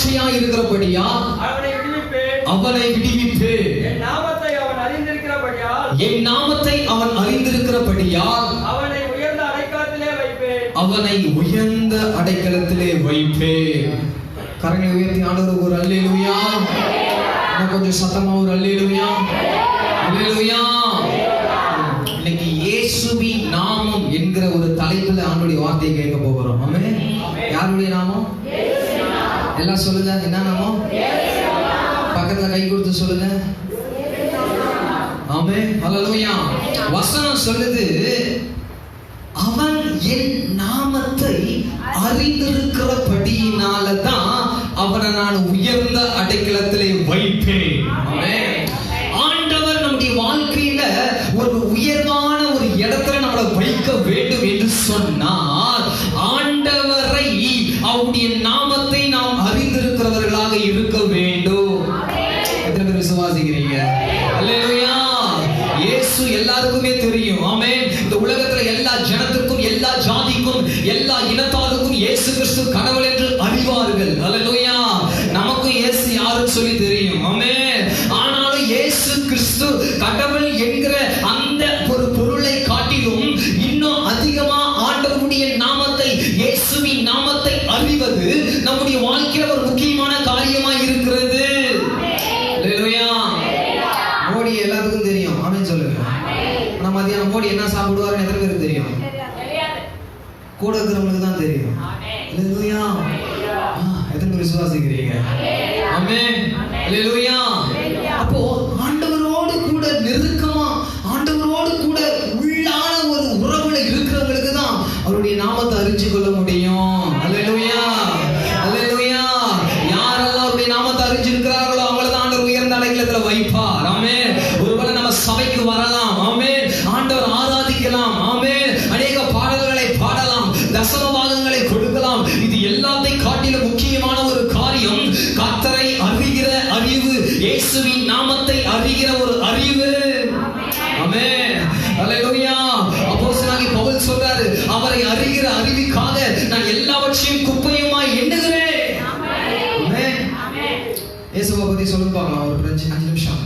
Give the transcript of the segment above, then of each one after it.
வாஞ்சையா இருக்கிறபடியால் அவனை விடுவிப்பேன். என் நாமத்தை அவன் அறிந்திருக்கிறபடியால் அவனை உயர்ந்த அடைக்கலத்திலே வைப்பேன். கரங்களை உயர்த்தி ஆண்டவருக்கு ஒரு அல்லேலூயா. கொஞ்சம் சத்தமா ஒரு அல்லேலூயா. அல்லேலூயா. இன்னைக்கு இயேசுவின் நாமம் என்கிற ஒரு தலைப்புல ஆண்டவருடைய வார்த்தையை கேட்க போகிறோம். ஆமென். யாருடைய நாமம்? எல்லாம் சொல்லுங்க. என்ன நாமம்? பக்கத்துல கை கொடுத்து சொல்லுங்க. ஆமென். ஹல்லேலூயா. வசனம் சொல்லுது, அவன் என் நாமத்தை அறிந்திருக்கிறபடியினால தான் அவனை நான் உயர்ந்த அடைக்கலத்திலே வைப்பேன். ஆண்டவர் நம்முடைய வாழ்க்கையில ஒரு உயர்வான ஒரு இடத்துல நம்மளை வைக்க வேண்டும் என்று சொன்னால் ஆண்டவரை, அவருடைய நாமத்தை நாம் அறிந்திருக்கிறவர்களாக இருக்க வேண்டும். எத்தனை பேர் விசுவாசிக்கிறீங்க? அல்லேலூயா. இயேசு எல்லாருக்குமே தெரியும். ஆமென். இந்த உலகத்துல எல்லா ஜனத்திற்கும், எல்லா ஜாதிக்கும், எல்லா இனத்தாருக்கும் இயேசு கிறிஸ்து கடவுள் என்று அறிவார்கள். அல்லேலூயா. நமக்கும் இயேசு யாருன்னு சொல்லி தெரியும். ஆமென். ஆனாலும் இயேசு கிறிஸ்து கடவுள் என்கிற அந்த ஒரு பொருளை காட்டிலும் இன்னும் அதிகமா ஆண்டவருடைய நாமத்தை, இயேசுவின் நாமத்தை அறிவது நம்முடைய வாழ்க்கையில ஒரு முக்கியமான காரியமாய் இருக்கிறது. அல்லேலூயா. மோடி எல்லாத்துக்கும் தெரியும். ஆமென் சொல்லுங்க. ஆனா மதியானம் மோடி என்ன சாப்பிடுவாருன்னு எத்தனை பேருக்கு தெரியும்? கூட இருக்கிறவங்களுக்கு தான் தெரியும். அல்லேலூயா. எத்தனை பேர் விசுவாசிக்கிறீங்க? ஆமென். அல்லேலூயா. அப்போ ஆண்டவரோடு கூட நெருக்கமா, ஆண்டவரோடு கூட உள்ளான ஒரு உறவுல இருக்கிறவங்களுக்கு தான் அவருடைய நாமத்தை அறிஞ்சு கொள்ள முடியும். அல்லேலூயா. அல்லேலூயா. யாரெல்லாம் அவருடைய நாமத்தை அறிஞ்சிருக்கிறார்களோ அவங்கள தான் ஆண்டவர் உயர்ந்த அடைக்கலத்துல வைப்பார். ஆமென். ஒருவேளை நம்ம சபைக்கு வரலாம். ஆமென். ஆண்டவர் ஆராதிக்கலாம். ஆமென். அநேக பாடல்களை பாடலாம், தசம பாகங்களை கொடுக்கலாம். இது எல்லாத்தையும் காட்டிலும் முக்கியமான ஒரு காரியம் கர்த்தரை அறிகிற அறிவு, இயேசுவின் நாமத்தை அறிகிற ஒரு அறிவு. ஆமென். அல்லேலூயா. அப்போஸ்தலனாகிய பவுல் சொல்றாரு, அவரை அறிகிற அறிவுக்காக நான் எல்லாவற்றையும் குப்பையுமாய் எண்ணுகிறேன். ஆமென். இயேசுவை பத்தி சொல்லுங்க பார்க்கலாம் ஒரு 5 நிமிஷம்.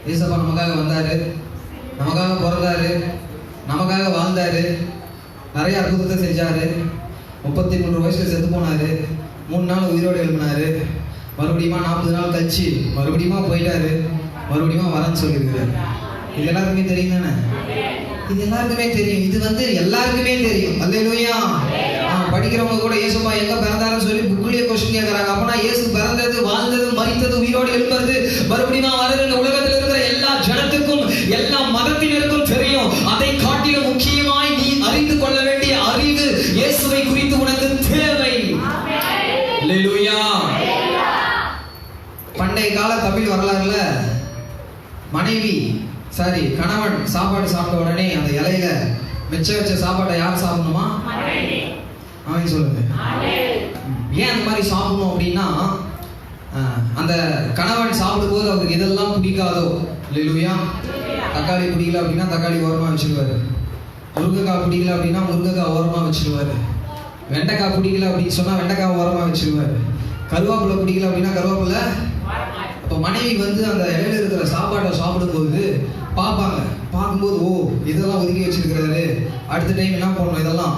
இயேசுவா நமக்காக வந்தாரு, நமக்காக பிறந்தாரு, நமக்காக வாழ்ந்தாரு, நிறைய அற்புதத்தை செஞ்சாரு. 33 வயசுல செத்து போனாரு, 3 நாள் உயிரோடு எழுப்பினாரு, மறுபடியும் 40 நாள் கழிச்சு மறுபடியும் போயிட்டாரு, மறுபடியும் வரன்னு சொல்லியிருக்கிறாரு. இது எல்லாருக்குமே தெரியும் தானே? இது எல்லாருக்குமே தெரியும். இது எல்லாருக்குமே தெரியும். அல்லேலூயா. படிக்கிறவங்க கூட இயேசுப்பா எங்க பிறந்தாருன்னு சொல்லி புக்லயே கொஸ்டின் கேட்கறாங்க. அப்பனா இயேசு பிறந்தது, வாழ்ந்தது, மரித்தது, உயிரோடு எழுப்பது, மறுபடியும் வருது இந்த உலகத்தில் இருக்கிற எல்லா ஜனத்துக்கும், எல்லா மதத்தினருக்கும் தெரியும். அதை காட்டிலும் முக்கியமாய் நீ அறிந்து கொள்ள வேண்டிய அறிவு இயேசுவை குறித்து உனக்கு தேவை. அல்லேலூயா. பண்டைய கால தமிழ் வரலாறுல கணவன் சாப்பாடு சாப்பிட்ட உடனே அந்த இலையில மிச்சம் வச்ச சாப்பாட்டை யார் சாப்பிடணுமா? அவன் சொல்லுங்க. ஏன் அந்த மாதிரி சாப்பிடணும் அப்படின்னா, அந்த கணவன் சாப்பிடும் போது அவருக்கு எதெல்லாம் பிடிக்காதோ, அல்லேலூயா. தக்காளி பிடிக்கல அப்படின்னா தக்காளி ஓரமா வச்சிருவாரு, முருங்கைக்காய் பிடிக்கல அப்படின்னா முருங்கைக்காய் ஓரமா வச்சிருவாரு, வெண்டைக்காய் பிடிக்கல அப்படின்னு சொன்னா வெண்டைக்காய் ஓரமா வச்சிருவாரு, கருவேப்பிலை பிடிக்கல அப்படின்னா கருவேப்பிலை. அப்போ மனைவி அந்த இலையில இருக்கிற சாப்பாட்டை சாப்பிடும்போது பார்ப்பாங்க. பார்க்கும்போது ஓ இதெல்லாம் ஒதுக்கி வச்சிருக்கிறாரு, அடுத்த டைம் என்ன பண்ணணும், இதெல்லாம்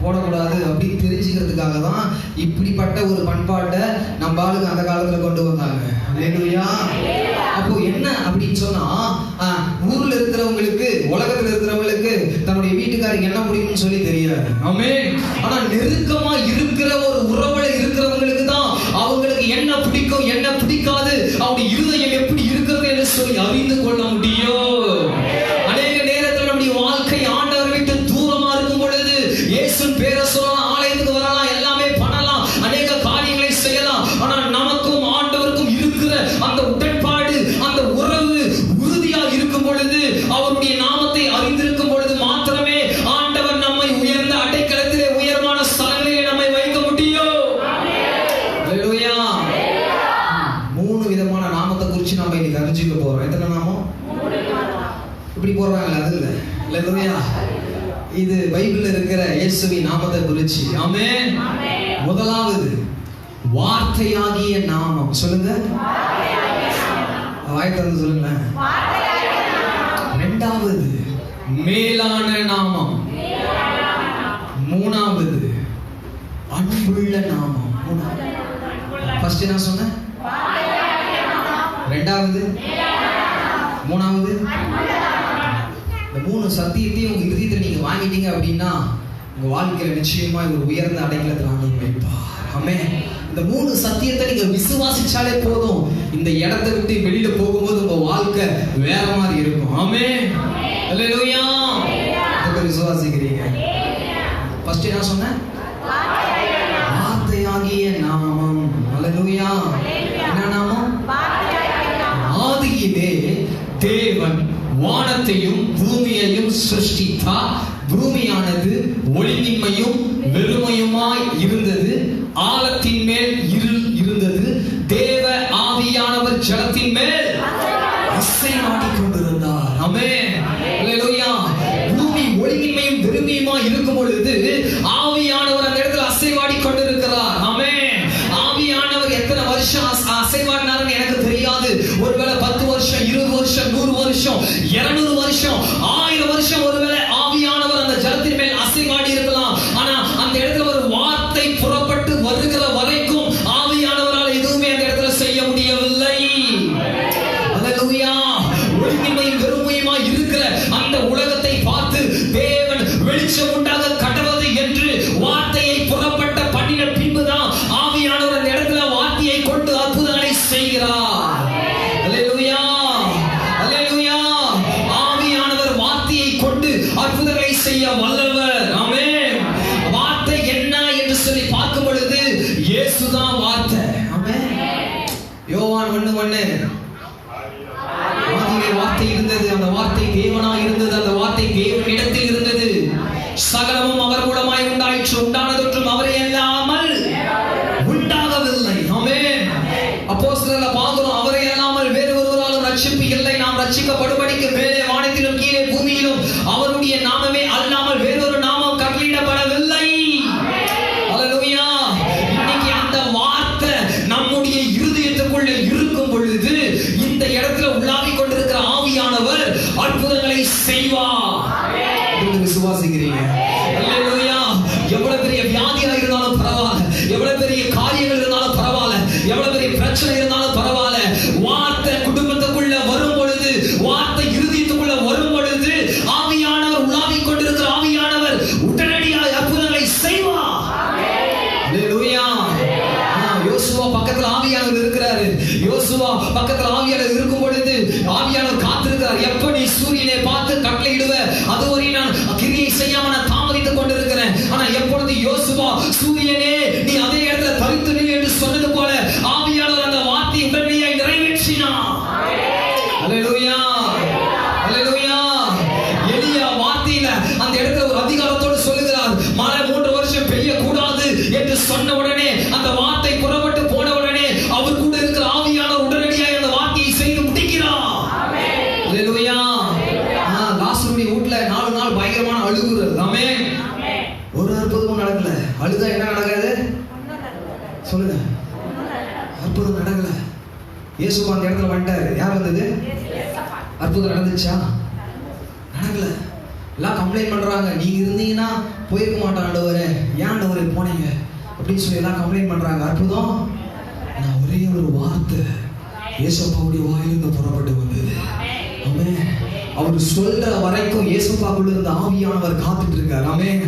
போடக்கூடாது அப்படின்னு தெரிஞ்சுக்கிறதுக்காக தான் இப்படிப்பட்ட ஒரு பண்பாட்டை நம்ம ஆளுங்க அந்த காலத்துல கொண்டு வந்தாங்க. அல்லேலூயா. அப்போ என்ன அப்படின்னு சொன்னா, ஊர்ல இருக்கிறவங்களுக்கு, உலகத்துல இருக்கிறவங்களுக்கு தன்னுடைய வீட்டுக்காரருக்கு என்ன பிடிக்கும்னு சொல்லி தெரியாது. ஆமென். ஆனா நெருக்கமா இருக்கிற ஒரு உறவுல இருக்கிறவங்களுக்கு தான் அவங்களுக்கு என்ன பிடிக்கும், என்ன பிடிக்காது, அவருடைய இருதயம் எப்படி இருக்கிறது என்று சொல்லி அறிந்து கொள்ள முடியும். அநேக நேரத்தில் நம்முடைய வாழ்க்கை ஆண்டவர் விட்டு தூரமா இருக்கும் பொழுது இயேசுவின் பேரை சொல்லலாம், ஆலயத்துக்கு வரலாம், எல்லாமே பண்ணலாம், அநேக காரியங்களை செய்யலாம். ஆனால் நமக்கும் ஆண்டவருக்கும் இருக்கிற அந்த உடன்பாடு, அந்த உறவு உறுதியா இருக்கும் பொழுது, அவருடைய நாமத்தை அறிந்திருக்கும் பொழுது மாத்திரமே ஆண்டவர் நம்மை உயர்ந்த அடைக்கலத்திலே, உயர்வான ஸ்தலங்களிலே நம்மை வைக்க முடியும். அல்லேலூயா. 3 விதமான நாமத்தை குறித்து நம்ம இன்னைக்கு அறிஞ்சுக்க போறோம். எத்தனை நாமம்? இப்படி போடுறாங்கல்ல, அது இல்லை. அல்லேலூயா. இது பைபிள்ல இருக்கிற இயேசுவின் நாமத்தை குறித்து. ஆமென். முதலாவது வார்த்தையாகிய நாமம். சொல்லுங்க, வாய் திறந்து சொல்லுங்க. இரண்டாவது மேலான நாமம். மூணாவது அன்புள்ள நாமம். ஃபர்ஸ்ட் நான் சொன்னேன், ரெண்டாவது, மூணாவது. இந்த மூணு சத்தியத்தையும் உங்க இதயத்தில் நீங்க வாங்கிட்டீங்க அப்படின்னா உங்க வாழ்க்கையில நிச்சயமா ஒரு உயர்ந்த அடைக்கலத்தில் ஆண்டவர் வைப்பார். ஆமென். இந்த மூணு சத்தியத்தை நீங்க விசுவாசிச்சாலே போதும், இந்த இடத்தை விட்டு வெளியில போகும்போது உங்க வாழ்க்கை வேற மாதிரி இருக்கும். ஆமென். அல்லேலூயா. எத்தனை விசுவாசிக்கிறீங்க? ஃபர்ஸ்ட் என்ன சொன்னேன்? வார்த்தையாகிய நாமம். அல்லேலூயா. என்ன நாமம்? ஆதியிலே தேவன் வானத்தையும் பூமியையும் சிருஷ்டித்தார். பூமியானது ஒளியின்மையும் வெறுமையுமாய் இருந்தது. ஆழத்தின் மேல் இருள் இருந்தது. தேவ ஆவியானவர் ஜலத்தின் மேல் அசைவாடிக் கொண்டிருந்தார். ஆமென். அல்லேலூயா. பூமி ஒளியின்மையும் வெறுமையுமாய் இருக்கும் பொழுது ஆவியானவர் அந்த இடத்துல அசைவாடிக் கொண்டிருக்கிறார். ஆமென். ஆவியானவர் எத்தனை வருஷம் அசைவாடினார்னு எனக்கு தெரியாது. ஒருவேளை 10 வருஷம், 20 வருஷம், 100 வருஷம், 200 வருஷம், 1000 வருஷம் ஒருவேளை ஆவியானவர் அந்த ஜலத்தின் மேல் அசைவாடி இருக்கலாம். ஆனா அந்த இடத்துல ஒரு வார்த்தை புறப்பட்டு வருகிற வரைக்கும் ஆவியானவரால் எதுவுமே அந்த இடத்துல செய்ய முடியவில்லை. அல்லேலூயா. ஒளியின்மையும் வெறுமையுமாய் இருக்கிற அந்த உலகத்தை பார்த்து தேவன் வெளிச்சம் உண்டாக கடவுது என்று வார்த்தையை புறப்பட்ட பண்ணின பின்புதான் ஆவியானவர் அந்த இடத்துல வார்த்தையை கொண்டு அற்புதங்களை செய்கிறார். அல்லேலூயா. அல்லேலூயா. ஆவியானவர் வார்த்தையை கொண்டு அற்புதங்களை செய்ய வல்லவர். ஆமென். வார்த்தை என்ன என்று சொல்லி பார்க்கும் பொழுது இயேசுதான் வார்த்தை. ஆமென். யோவான் 1:1 ஆதியிலே வார்த்தை இருந்தது, அந்த வார்த்தை தேவனாய் இருந்தது, அந்த வார்த்தை தேவனிடத்தில் இருந்தது, சகலமும் அவர் மூலமாய் உண்டாயிற்று, உண்டானதொன்றும் அவரே அல்லாமல் உண்டாகவில்லை. ஆமென். அப்போஸ்தலர்ல பார்க்கிறோம், அவரே அல்லாமல் வேறு ஒருவராலும் ரட்சிப்பு இல்லை, நாம் ரட்சிக்கப்படும்படிக்கு மேலே வானத்திலும் கீழே பூமியிலும் அவருடைய நாமமே அல்லாமல் வேறொரு நாமம் கட்டளையிடப்படவில்லை. அல்லேலூயா. இன்னைக்கு அந்த வார்த்தை நம்முடைய இருதயத்துக்குள்ள இருக்கும் பொழுது இந்த இடத்துல உள்ளாவிக் கொண்டிருக்கிற ஆவியானவர் அற்புதங்களை செய்வார். விசுவாசிக்கிறீங்க? அல்லேலூயா. எவ்வளவு பெரிய வியாதியா இருந்தாலும் பரவாயில்ல, எவ்வளவு பெரிய காரியங்கள் இருந்தாலும் பரவாயில்ல, எவ்வளவு பெரிய பிரச்சனை இருந்தாலும் பரவாயில்ல, வார்த்தை குடும்பத்துக்குள்ள வரும் பொழுது, வார்த்தை இருதயத்துக்குள்ள வரும் பொழுது ஆவியானவர் உள்ளாவிக் கொண்டிருக்கிற ஆவியானவர் உடனடியாக அற்புதங்களை செய்வார். அல்லேலூயா. யோசுவா பக்கத்துல ஆவியானவர் இருக்கிறாரு. யோசுவா பக்கத்துல ஆவியானவர் இருக்கும் பொழுது ஆவியானவர் காத்திருக்கிறார். எப்ப நீ சூரியனை பார்த்து கட்டளையிடுவ, அதுவரை நான் கிரியை செய்யாம நான் தாமதித்துக் கொண்டிருக்கிறேன். ஆனா எப்பொழுது யோசுவா சூரியனே நீ அதே இடத்துல தரித்து நில் என்று சொன்னது போல ஆவியானவர் அந்த வார்த்தையை உடனடியாக நிறைவேற்றினார். அல்லேலூயா. அல்லேலூயா. எலியா வார்த்தையில அந்த இடத்துல ஒரு அதிகாரத்தோடு சொல்லுகிறார், மழை 3 வருஷம் பெய்ய கூடாது என்று சொன்ன உடனே அந்த வார்த்தை புறப்பட்டு போன உடனே அவர் கூட இருக்கிற ஆவியானவர் உடனடியாக அந்த வார்த்தையை செய்து முடிக்கிறார். அல்லேலூயா. லாசருடைய வீட்ல 4 நாள் பயங்கரமான அழுகுறது. ஆமென். ஒரு அற்புதமும் நடக்கல. அழுதா என்ன நடக்காது? சொல்லுங்க. அற்புதம் நடக்கல. இயேசு அந்த இடத்துல வந்துட்டாரு. யார் வந்தது? அற்புதம் நடந்துச்சா? நடக்கல. எல்லாம் கம்ப்ளைண்ட் பண்றாங்க, நீங்க இருந்தீங்கன்னா போயிருக்க மாட்டோம் ஆண்டவரே, ஏன் ஆண்டவரே போனீங்க அப்படின்னு சொல்லி எல்லாம் கம்ப்ளைண்ட் பண்றாங்க. அற்புதம் நான் ஒரே ஒரு வார்த்தை இயேசுப்பாவுடைய வாயிலிருந்து புறப்பட்டு வந்தது. ஆமென். அவர் சொல்ற வரைக்கும் இயேசுப்பாக்குள்ள இருந்த ஆவியானவர் காத்துட்டு இருக்கார். ஆமென்.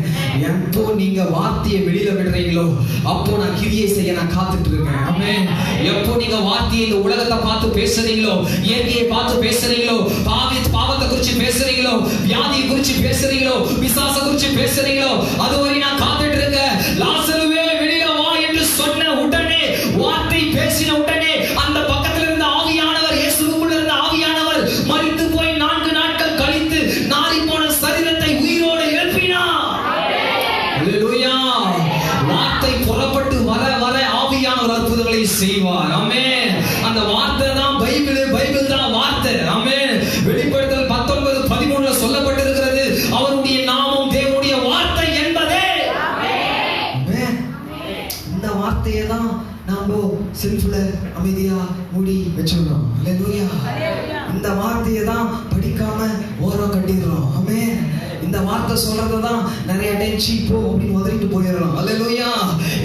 எப்போ நீங்க வார்த்தையை வெளியில விடுறீங்களோ அப்போ நான் கிரியை செய்ய நான் காத்துட்டு இருக்கேன். ஆமென். எப்போ நீங்க வார்த்தையை இந்த உலகத்தை பார்த்து பேசுறீங்களோ, இயற்கையை பார்த்து பேசுறீங்களோ, பாவத்தை குறிச்சு பேசுறீங்களோ, வியாதியை குறிச்சு பேசுறீங்களோ, பிசாச குறிச்சு பேசுறீங்களோ, அதுவரை நான் காத்துட்டு இருக்கேன். லாசருவே வெளியில வா என்று சொன்ன உடனே, வார்த்தை பேசின உடனே அந்த பக்கத்துல இருந்த ஆவியானவர், இயேசுவுக்குள்ள இருந்த ஆவியானவர் மரித்து போய் 4 நாட்கள் கழித்து நாரி போன சரீரத்தை உயிரோடு எழுப்பினார். அல்லேலூயா. வார்த்தை புறப்பட்டு வர வர ஆவியானவர் அற்புதங்களை செய்வார். ஆமென். அந்த வார்த்தை தான் பைபிள், பைபிள் தான் வார்த்தை. ஆமென். வெளிப்படுத்தல் 19:13 சொல்லப்பட்டிருக்கிறது, அவருடைய நாமம் தேவனுடைய வார்த்தை என்பதே. ஆமென். இந்த வார்த்தையை தான் நான் செல்ஃப்ல அமைதியா மூடி வச்சிடணும். அல்லேலூயா. இந்த வார்த்தையை தான் படிக்காம ஓரம் கட்டிடுறோம். ஆமென். இந்த வார்த்தை சொல்றதான் நிறைய டைம் சீப்போ அப்படின்னு உதறிட்டு போயிடறோம். அல்லேலூயா.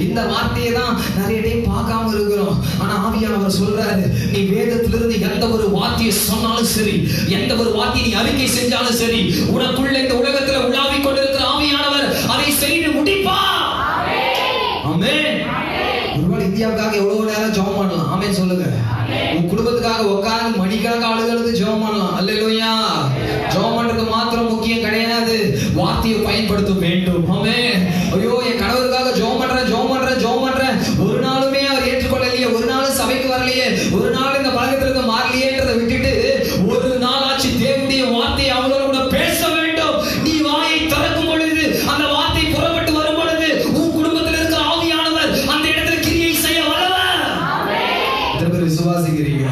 இந்த வார்த்தையை தான் நிறைய டைம் பார்க்காம இருக்கிறோம். ஆனா ஆவியானவர் சொல்றாரு, நீ வேதத்திலிருந்து எந்த ஒரு வார்த்தையை சொன்னாலும் சரி, எந்த ஒரு வார்த்தையை நீ அறிக்கை செஞ்சாலும் சரி, உனக்குள்ள இந்த உலகத்துல உலாவிக் கொண்டிருக்கிற ஆவியானவர் அதை செய்து முடிப்பா. ஆமென். ஒருவேளை இந்தியாவுக்காக எவ்வளவு நேரம் ஜெபம் பண்ணலாம். ஆமென் சொல்லுங்க. உன் குடும்பத்துக்காக உட்கார்ந்து மணிக்கணக்கான ஆளுகளுக்கு ஜெபம் பண்ணலாம். அல்லேலூயா. ஜெபம் பண்றது மாத்திரம் முக்கியம் கிடையாது, வார்த்தையை பயன்படுத்த வேண்டும். ஆமென். ஐயோ, என் கணவருக்காக ஜெபம் பண்றேன், ஒரு நாளுமே அவர் ஏற்றுக்கொள்ளலையே, ஒரு நாள் சபைக்கு வரலையே, ஒரு நாள் இந்த பழக்கத்திலிருந்து மாறலையேன்றதை விட்டுட்டு ஒரு நாளாச்சு தேவனுடைய வார்த்தையை அவங்களோட பேச வேண்டும். நீ வாயை திறக்கும் பொழுது, அந்த வார்த்தை புறப்பட்டு வரும் பொழுது, உன் குடும்பத்தில் இருக்கிற ஆவியானவர் அந்த இடத்துல கிரியை செய்ய வல்லவர். விசுவாசிக்கிறீங்க?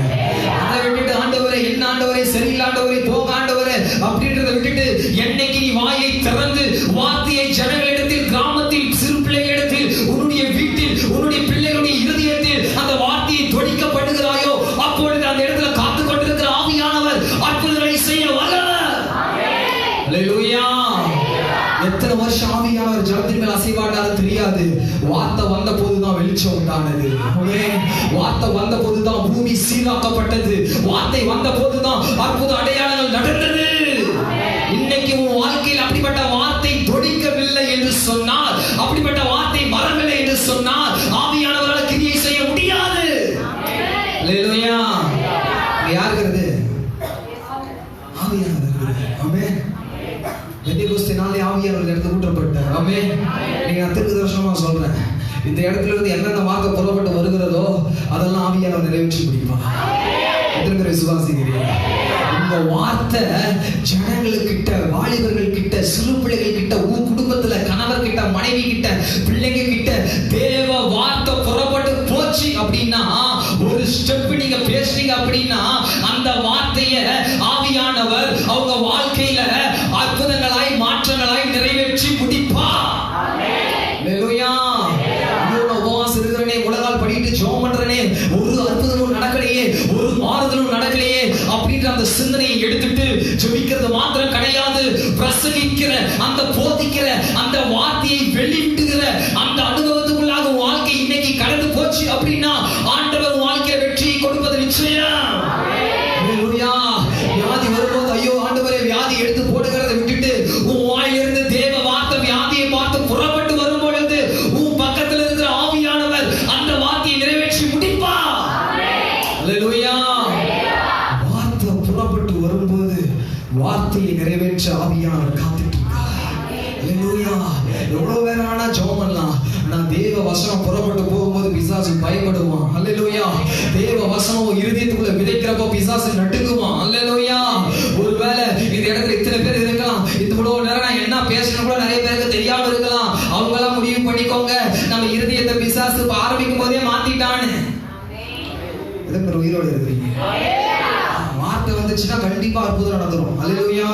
அதை விட்டுட்டு ஆண்டவரே, என்ன ஆண்டவரே, சரியில்லை ஆண்டவரே, போக ஆண்டவரே அப்படின்றத விட்டுட்டு என்னைக்கு நீ வாயை திறந்து வார்த்தையை ஜனங்களிடத்தில், கிராமத்தில், சிறு பிள்ளைகளிடத்தில், உன்னுடைய வீட்டில், உன்னுடைய பிள்ளைகளுடைய இருதயத்தில் அந்த வார்த்தையை தொடிக்கப்படுகிறாயோ, அப்பொழுது அந்த இடத்துல காத்துக் கொண்டிருக்கிற ஆவியானவர் அற்புதங்களை செய்ய வல்லவர். அல்லேலூயா. எத்தனை வருஷம் ஆவியானவர் ஜனத்தின் மேல் அசைவாடாது தெரியாது. வார்த்தை வந்த போதுதான் வெளிச்சம் உண்டானது. வார்த்தை வந்த போதுதான் பூமி சீராக்கப்பட்டது. வார்த்தை வந்த போதுதான் அற்புத அடையாளங்கள் நடந்தது. இன்னைக்கு உன் வாழ்க்கையில் அப்படிப்பட்ட வார்த்தை தொடிக்கவில்லை என்று சொன்னால், அப்படிப்பட்ட வார்த்தை வரவில்லை என்று சொன்னால், ஆவியானவரால் கிரியை செய்ய முடியாது. அல்லேலூயா. யாருக்கிறது? ஆவியானவர். ஆமென். பெந்தெகோஸ்தே நாளே ஆவியானவர் இடத்துல ஊற்றப்பட்டார். ஆமென். நீங்க அத்திற்கு தரிசனமா சொல்றேன், இந்த இடத்துல இருந்து என்னென்ன வார்த்தை புறப்பட்டு வருகிறதோ அதெல்லாம் ஆவியானவர் நிறைவேற்றி முடிப்பார். எத்தனை பேர் விசுவாசிக்கிறீங்க? உங்க வார்த்தை ஜனங்களுக்கிட்ட, வாலிபர்கள் கிட்ட, சிறு பிள்ளைகள் கிட்ட, உன் குடும்பத்துல கணவர் கிட்ட, மனைவி கிட்ட, பிள்ளைங்க கிட்ட தேவ வார்த்தை புறப்பட்டு போச்சு அப்படின்னா, ஒரு ஸ்டெப் நீங்க பேசுறீங்க அப்படின்னா, அந்த வார்த்தையை ஆவியானவர் அவங்க வாழ்க்கையில அற்புதங்களாய், மாற்றங்களாய் நிறைவேற்றி முடிப்பா. அல்லேலூயா. உபவாசம் இருக்கிறனே, உலகால் படிட்டு ஜெபம் பண்றனே, ஒரு அற்புதமும் நடக்கலையே, ஒரு மாறுதலும் நடக்கலையே அப்படின்ற அந்த சிந்தனையை எடுத்துட்டு ஜெபிக்கிறது மாத்திரம் கிடையாது, பிரசங்கிக்கிற, அந்த போதிக்கிற, அந்த வார்த்தையை வெளியிட்டுகிற அந்த அனுபவத்துக்குள்ளாக வாழ்க்கை இன்னைக்கு கடந்து போச்சு அப்படின்னா, ஆண்டவர் வாழ்க்கையை வெற்றி கொடுப்பது நிச்சயம். அல்லேலூயா. வியாதி வரும்போது ஐயோ ஆண்டவரே வியாதி எடுத்து போடுகிறதை விட்டுட்டு, உன் வாயிலிருந்து தேவ வார்த்தை வியாதியை பார்த்து புறப்பட்டு வரும் பொழுது, உன் பக்கத்தில் இருக்கிற ஆவியானவர் அந்த வார்த்தையை நிறைவேற்றி முடிப்பா. அல்லேலூயா. வார்த்தை புறப்பட்டு வரும்போது வார்த்தையை நிறைவேற்ற ஆவியானவர் காத்துட்டு இருக்கார். அல்லேலூயா. எவ்வளவு பேர் ஆனா ஜெபம் பண்ணலாம், நான் தேவ வசனம் புறப்பட்டு போகும்போது பிசாசு பயப்படுவான். அல்லேலூயா. தேவ வசனம் இருதயத்துக்குள்ள விதைக்கிறப்போ பிசாசு நடுங்குவான். அல்லேலூயா. ஒருவேளை இந்த இடத்துல இத்தனை பேர் இருக்கலாம், இவ்வளவு நேரம் நான் என்ன பேசணும் கூட நிறைய பேருக்கு தெரியாம இருக்கலாம். அவங்க எல்லாம் முடிவு பண்ணிக்கோங்க, நம்ம இருதயத்தை பிசாசு ஆரம்பிக்கும் போதே மாத்திட்டான்னு. எத்தனை உயிரோடு இருக்கிறீங்க? வார்த்தை வந்துச்சுன்னா கண்டிப்பா அற்புதம் நடந்துரும். அல்லேலூயா.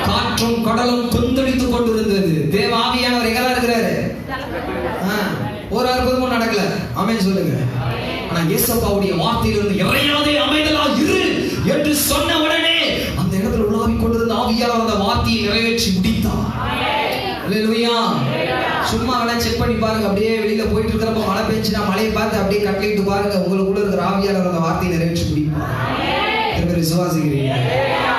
காற்றும் கடலும் கொந்தளித்துக் கொண்டிருந்தது. தேவ ஆவியானவர் எங்கெல்லாம் இருக்கிறாரு? ஒரு அற்புதமும் நடக்கல. ஆமென் சொல்லுங்க. ஆனா இயேசுவுடைய வார்த்தையிலிருந்து இறையாதே அமைதலா இரு என்று சொன்ன உடனே அந்த இடத்துல உலாவிக் கொண்டிருந்த ஆவியானவர் அந்த வார்த்தையை நிறைவேற்றி முடித்தார். அல்லேலூயா. சும்மா வேணா செக் பண்ணி பாருங்க, அப்படியே வெளியில போயிட்டு இருக்கிறப்ப மழை பெஞ்சுனா மழையை பார்த்து அப்படியே கட்டளிட்டு பாருங்க, உங்களுக்குள்ள இருக்கிற ஆவியானவர் அந்த வார்த்தையை நிறைவேற்றி முடிப்பார். விசுவாசிக்கிறீங்க?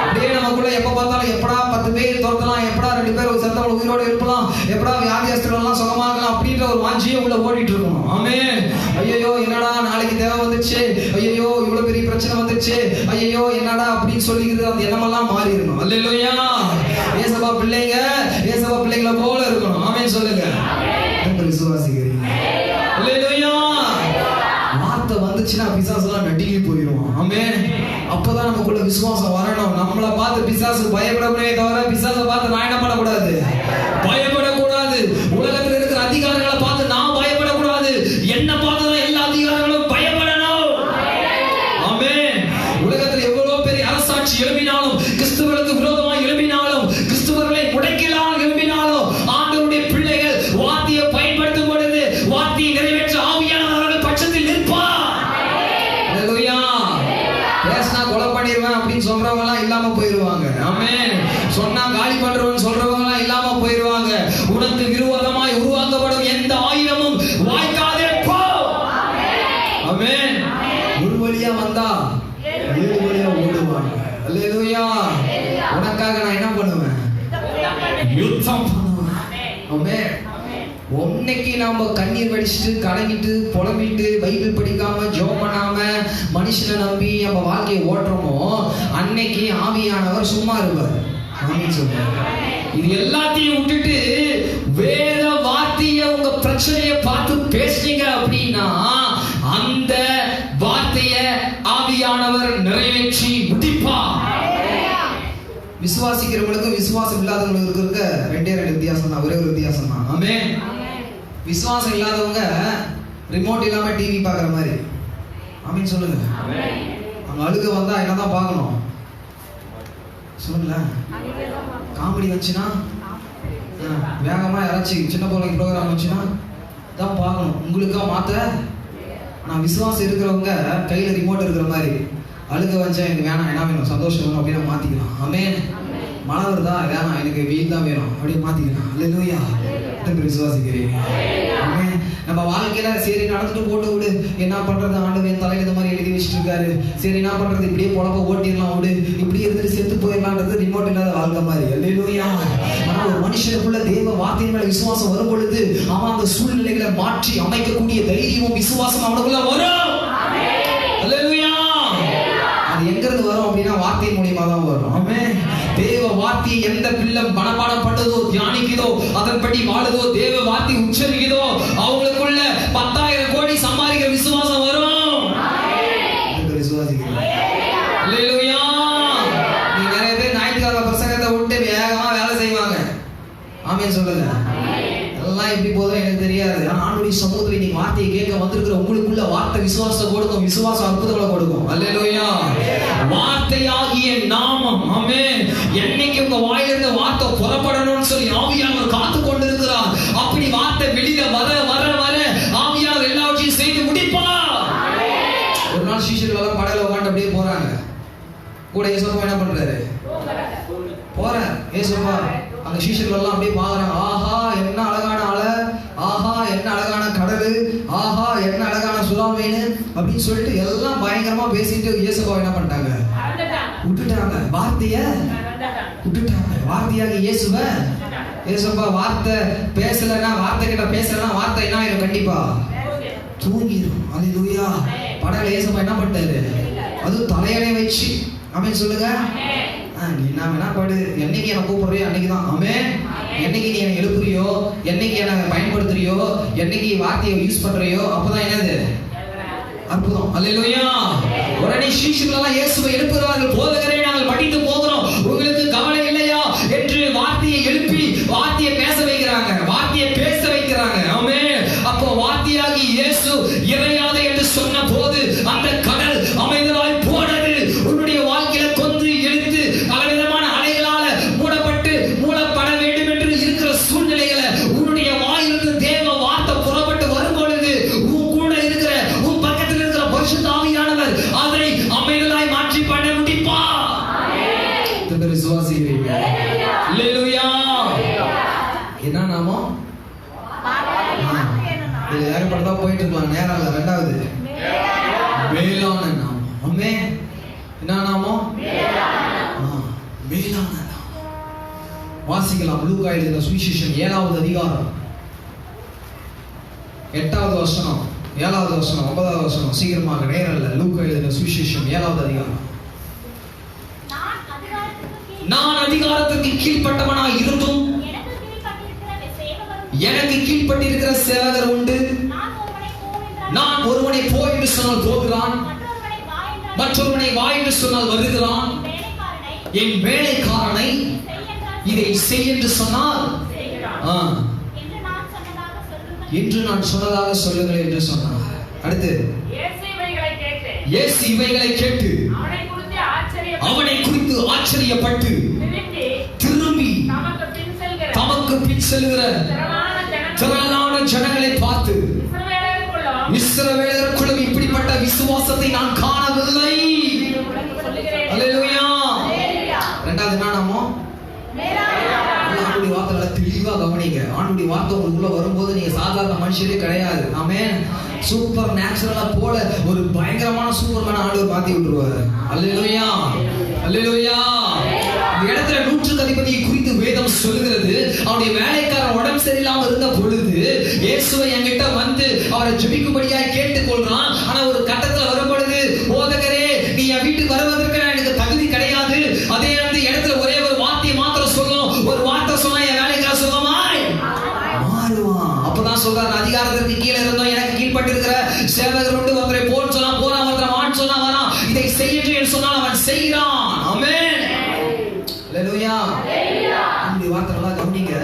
அப்படியே நமக்குள்ள எப்ப பார்த்தாலும் எப்படா 10 பேர் துரத்தலாம், எப்படா 2 பேர் ஒரு சத்தம் உயிரோடு இருக்கலாம், எப்படா வியாதியஸ்தர்கள் எல்லாம் சுகமாகலாம் அப்படின்ற ஒரு வாஞ்சியே உள்ள ஓடிட்டு இருக்கணும். ஆமென். ஐயோ என்னடா நாளைக்கு தேவை வந்துச்சு, ஐயோ இவ்வளவு பெரிய பிரச்சனை வந்துச்சு, ஐயோ என்னடா அப்படின்னு சொல்லிக்கிறது அந்த எண்ணமெல்லாம் மாறி இருக்கணும். அல்லேலூயா. ஏசப்பா பிள்ளைங்களை போல இருக்கணும். ஆமென் சொல்லுங்க. விசுவாசிக்கிறீங்க? அல்லேலூயா. வார்த்தை வந்துச்சுன்னா பிசாசெல்லாம் நடுங்கி போயிடுவான். ஆமென். அப்பதான் நமக்குள்ள விசுவாசம் வரணும். நம்மளை பார்த்து பிசாசு பயப்படவே தவிர பிசாசை பார்த்து நான் என்ன பண்ணக்கூடாது? பயப்படக்கூடாது. உலகத்தில் இருக்கிற அதிகாரிகளை பார்த்து நான் பயப்படக்கூடாது. என்ன பார்த்து எல்லா அதிகாரிகளும் பயப்படணும். ஆமென். உலகத்தில் எவ்வளவு பெரிய அரசாட்சி எழுப்பினாலும், கிறிஸ்துவர்களுக்கு விரோதமாக எழுப்பினாலும், கிறிஸ்துவர்களை முடக்கலாம் எழுப்பினாலும், ஆண்டவருடைய பிள்ளைகள் வார்த்தையை பயன்படுத்தும் பொழுது வார்த்தையை நிறைவேற்ற ஆவியானவர் பட்சத்தில் நிற்பார். யுத்தம் பண்ணுவார். ஆமென். இன்னைக்கு நாம கண்ணீர் வடிச்சிட்டு கலங்கிட்டு புலம்பிட்டு பைபிள் படிக்காம ஜெபம் பண்ணாம மனுஷனை நம்பி நம்ம வாழ்க்கையை ஓட்டுறோமோ அன்னைக்கு ஆவியானவர் சும்மா இருப்பார். ஆமென் சொல்லுங்க. இது எல்லாத்தையும் விட்டுட்டு வேத வார்த்தையை உங்க பிரச்சனையை பார்த்து பேசுனீங்க அப்படின்னா அந்த வார்த்தையை ஆவியானவர் நிறைவேற்றி முடிப்பார். விசுவாசிக்கிறவங்களுக்கு விசுவாசம் இல்லாதவங்களுக்கு இருக்க ரெண்டே வித்தியாசம் தான், ஒரே ஒரு வித்தியாசம் தான். ஆமென். விசுவாசம் இல்லாதவங்க ரிமோட் இல்லாம டிவி பார்க்குற மாதிரி. ஆமென் சொல்லுங்க. அவங்க அழுக வந்தா என்னதான் பார்க்கணும் சொல்லுங்களேன். காமெடி வந்துச்சுன்னா வேகமா யாராச்சும் சின்ன பிள்ளைங்க ப்ரோக்ராம் வந்துச்சுன்னா தான் பார்க்கணும். உங்களுக்கா மாத்த. ஆனா விசுவாசம் இருக்கிறவங்க கையில ரிமோட் இருக்கிற மாதிரி அழுக வச்சா எனக்கு வேணாம், என்ன வேணும், சந்தோஷம் வேணும் அப்படின்னு மாத்திக்கலாம். ஆமென். மழை வருதா, வேணாம் எனக்கு வெயில் தான் வேணும் அப்படின்னு மாத்திக்கலாம். அல்லேலூயா. விசுவாசிக்கிறீங்க. ஆமென். நம்ம வாழ்க்கையில சரி நடந்துட்டு போட்டு விடு, என்ன பண்றது, ஆண்டவன் என் தலையில இந்த மாதிரி எழுதி வச்சுட்டு இருக்காரு, சரி என்ன பண்றது, இப்படியே பொழப்ப ஓட்டிடலாம் விடு, இப்படியே இருந்துட்டு செத்து போயிடலான்றது ரிமோட் இல்லாத வாழ்க்கை மாதிரி. அல்லேலூயா. ஆனா ஒரு மனுஷனுக்குள்ள தேவ வார்த்தையின் மேல விசுவாசம் வரும் பொழுது அவன் அந்த சூழ்நிலைகளை மாற்றி அமைக்கக்கூடிய தைரியமும் விசுவாசம் அவனுக்குள்ள வரும். அல்லேலூயா. அது எங்க இருந்து வரும் அப்படின்னா வார்த்தையின் மூலியமா தான் வரும். ஆமென். தேவ வார்த்தையை எந்த பிள்ளை மனப்பாடம் பண்ணுதோ, தியானிக்குதோ, அதன்படி வாழுதோ, தேவ வார்த்தை உச்சரிக்குதோ அவங்களுக்குள்ள 10,000 கோடி சம்பாதிக்கிற விசுவாசம் வரும். விசுவாசிக்கிறேன். அல்லேலூயா. நீ நிறைய பேர் ஞாயிற்றுக்கிழமை பிரசங்கத்தை விட்டு வேகமா வேலை செய்வாங்க. ஆமென் சொல்லுங்க. எல்லாம் எப்படி போதும் எனக்கு தெரியாது. ஆனா ஆண்டவருடைய சமூகத்துல நீங்க வார்த்தையை கேட்க வந்திருக்கிற உங்களுக்குள்ள வார்த்தை விசுவாசம் கொடுக்கும், விசுவாசம் அற்புதங்களை கொடுக்கும். அல்லேலூயா. வார்த்தையாகிய நாமம். ஆமென். என்னைக்கு உங்க வாயிலிருந்து வார்த்தை புறப்படணும்னு சொல்லி ஆவியானவர் காத்து கொண்டிருக்கிறார். அப்படி வார்த்தை வெளியில வர வர வர ஆவியானவர் எல்லாவற்றையும் செய்து முடிப்பார். ஒரு நாள் சீஷர்கள் எல்லாம் படகுல உட்கார்ந்து அப்படியே போறாங்க. கூட இயேசுப்பா என்ன பண்றாரு? போறார். இயேசுப்பா அந்த சீஷர்கள் எல்லாம் அப்படியே பாக்குறாங்க. ஆஹா என்ன அழகான அலை, ஆஹா என்ன அழகான கடல், ஆஹா என்ன அழகான சுறாமீன் அப்படின்னு சொல்லிட்டு எல்லாம் பயங்கரமா பேசிட்டு இயேசுப்பா என்ன பண்ணிட்டாங்க? விட்டுட்டாங்க. வார்த்தைய விட்டுட்டாங்க. வார்த்தையாக இயேசுவ இயேசுப்பா வார்த்தை பேசலன்னா, வார்த்தை கிட்ட பேசலன்னா வார்த்தை என்ன ஆயிடும்? கண்டிப்பா தூங்கிடும். அல்லேலூயா. படகுல இயேசுப்பா என்ன பண்ணிட்டாரு? அதுவும் தலையணை வச்சு. ஆமென் சொல்லுங்க. நீ நான் வேணா பாடு, என்னைக்கு என்ன கூப்பிடுறியோ அன்னைக்கு தான். ஆமென். என்னைக்கு நீ என்னை எழுப்புறியோ, என்னைக்கு என்ன பயன்படுத்துறியோ, என்னைக்கு வார்த்தையை யூஸ் பண்றியோ அப்பதான் என்னது அற்புதம். அல்லேலூயா. உடனே சீஷர்கள் எல்லாம் இயேசுவை எழுப்புகிறார்கள். போதகரே நாங்கள் படித்து போகிறோம், உங்களுக்கு கவலை இல்லையா என்று வார்த்தையை எழுப்பி வார்த்தையை பேச வைக்கிறாங்க, வார்த்தையை பேச வைக்கிறாங்க. ஆமென். அப்போ வார்த்தையாகி இயேசு இறையாதே என்று சொன்ன போது அந்த கடல் அமைதலாய் போனது. உன்னுடைய வாழ்க்கையில கொன்று எழுத்து பலவிதமான அலைகளால மூடப்பட வேண்டும் என்று இருக்கிற சூழ்நிலைகளை உன்னுடைய வாயிலிருந்து தேவ வார்த்தை புறப்பட்டு வரும் பொழுது உன் கூட இருக்கிற, உன் பக்கத்தில் இருக்கிற பரிசுத்த ஆவியானவர் அதை அமைதலாய் மாற்றி பண்ண முடிப்பா. விசுவாசிக்கிறீங்க? அல்லேலூயா. என்ன நாமோ இது ஏகப்பட்டதா போயிட்டு இருக்கலாம். நேரம் இல்ல. ரெண்டாவது மேலான நாமம். ஆமென். என்ன நாமம்? மேலான நாமம். வாசிக்கலாம். லூக்கா எழுதின சுவிசேஷம் 7வது அதிகாரம் 8வது வசனம், 7வது வசனம், 9வது வசனம். சீக்கிரமாக, நேரம் இல்ல. லூக்கா எழுதின சுவிசேஷம் 7வது அதிகாரம். நான் அதிகாரத்துக்கு கீழ்ப்பட்டவனாய் இருந்தும் எனக்கு கீழ்ப்பட்டிருக்கிற சேவகர் உண்டு. நான் ஒருவனை போ என்று சொன்னால் போகிறான், மற்றொருவனை வா என்று சொன்னால் வருகிறான். என் வேலைக்காரனை இதை செய் என்று சொன்னால் என்று நான் சொன்னதாக சொல்லுங்கள் என்று சொன்னார். அடுத்து இயேசு இவைகளை கேட்டு அவனை குறித்து ஆச்சரியப்பட்டு திரும்பி தமக்கு பின் செல்கிற திரளான ஜனங்களை பார்த்து, இஸ்ரவேலருக்குள்ளும் இப்படிப்பட்ட விசுவாசத்தை நான் காணவில்லை. அல்லேலூயா. இரண்டாவது என்ன நாமோ? ஆண்டுடைய வார்த்தைகளை தெளிவா கவனிங்க. ஆண்டுடைய வார்த்தை உங்களுக்குள்ள வரும்போது நீங்க சாதாரண மனுஷரே கிடையாது. ஆமென். சூப்பர் நேச்சுரலா போல ஒரு பயங்கரமான சூப்பர்மேன் ஆண்டவர் மாத்தி விட்டுருவாரு. அல்லேலூயா. அல்லேலூயா. இந்த இடத்துல 100க்கு அதிபதியை குறித்து வேதம் சொல்லுகிறது, அவனுடைய வேலைக்காரன் உடம்பு சரியில்லாம இருந்த பொழுது இயேசுவை என்கிட்ட வந்து அவரை ஜெபிக்கும்படியாய் கேட்டுக்கொள்றான். ஆனா ஒரு கட்டத்துல வரும் பொழுது, போதகரே நீ என் வீட்டுக்கு வருவதற்கு எனக்கு தகுதி கிடையாது, அதே இடத்துல ஒரே ஒரு வார்த்தையை மாத்திரம் சொல்லும், ஒரு வார்த்தை சொன்னா என் வேலைக்கார சுகமாய் மாறுவான். அப்பதான் சொல்றாரு, அதிகாரத்திற்கு கீழே இருந்தோம், எனக்கு கீழ்பட்டு இருக்கிற சேவகர் உண்டு, ஒருத்தரை போன்னு சொன்னா போறான், ஒருத்தரை வான்னு சொன்னா வரான், இதை செய்யட்டும் சொன்னால் அவன் செய்கிறான். ஆமென். அல்லேலூயா. இந்த வார்த்தை நல்லா கவனிங்க.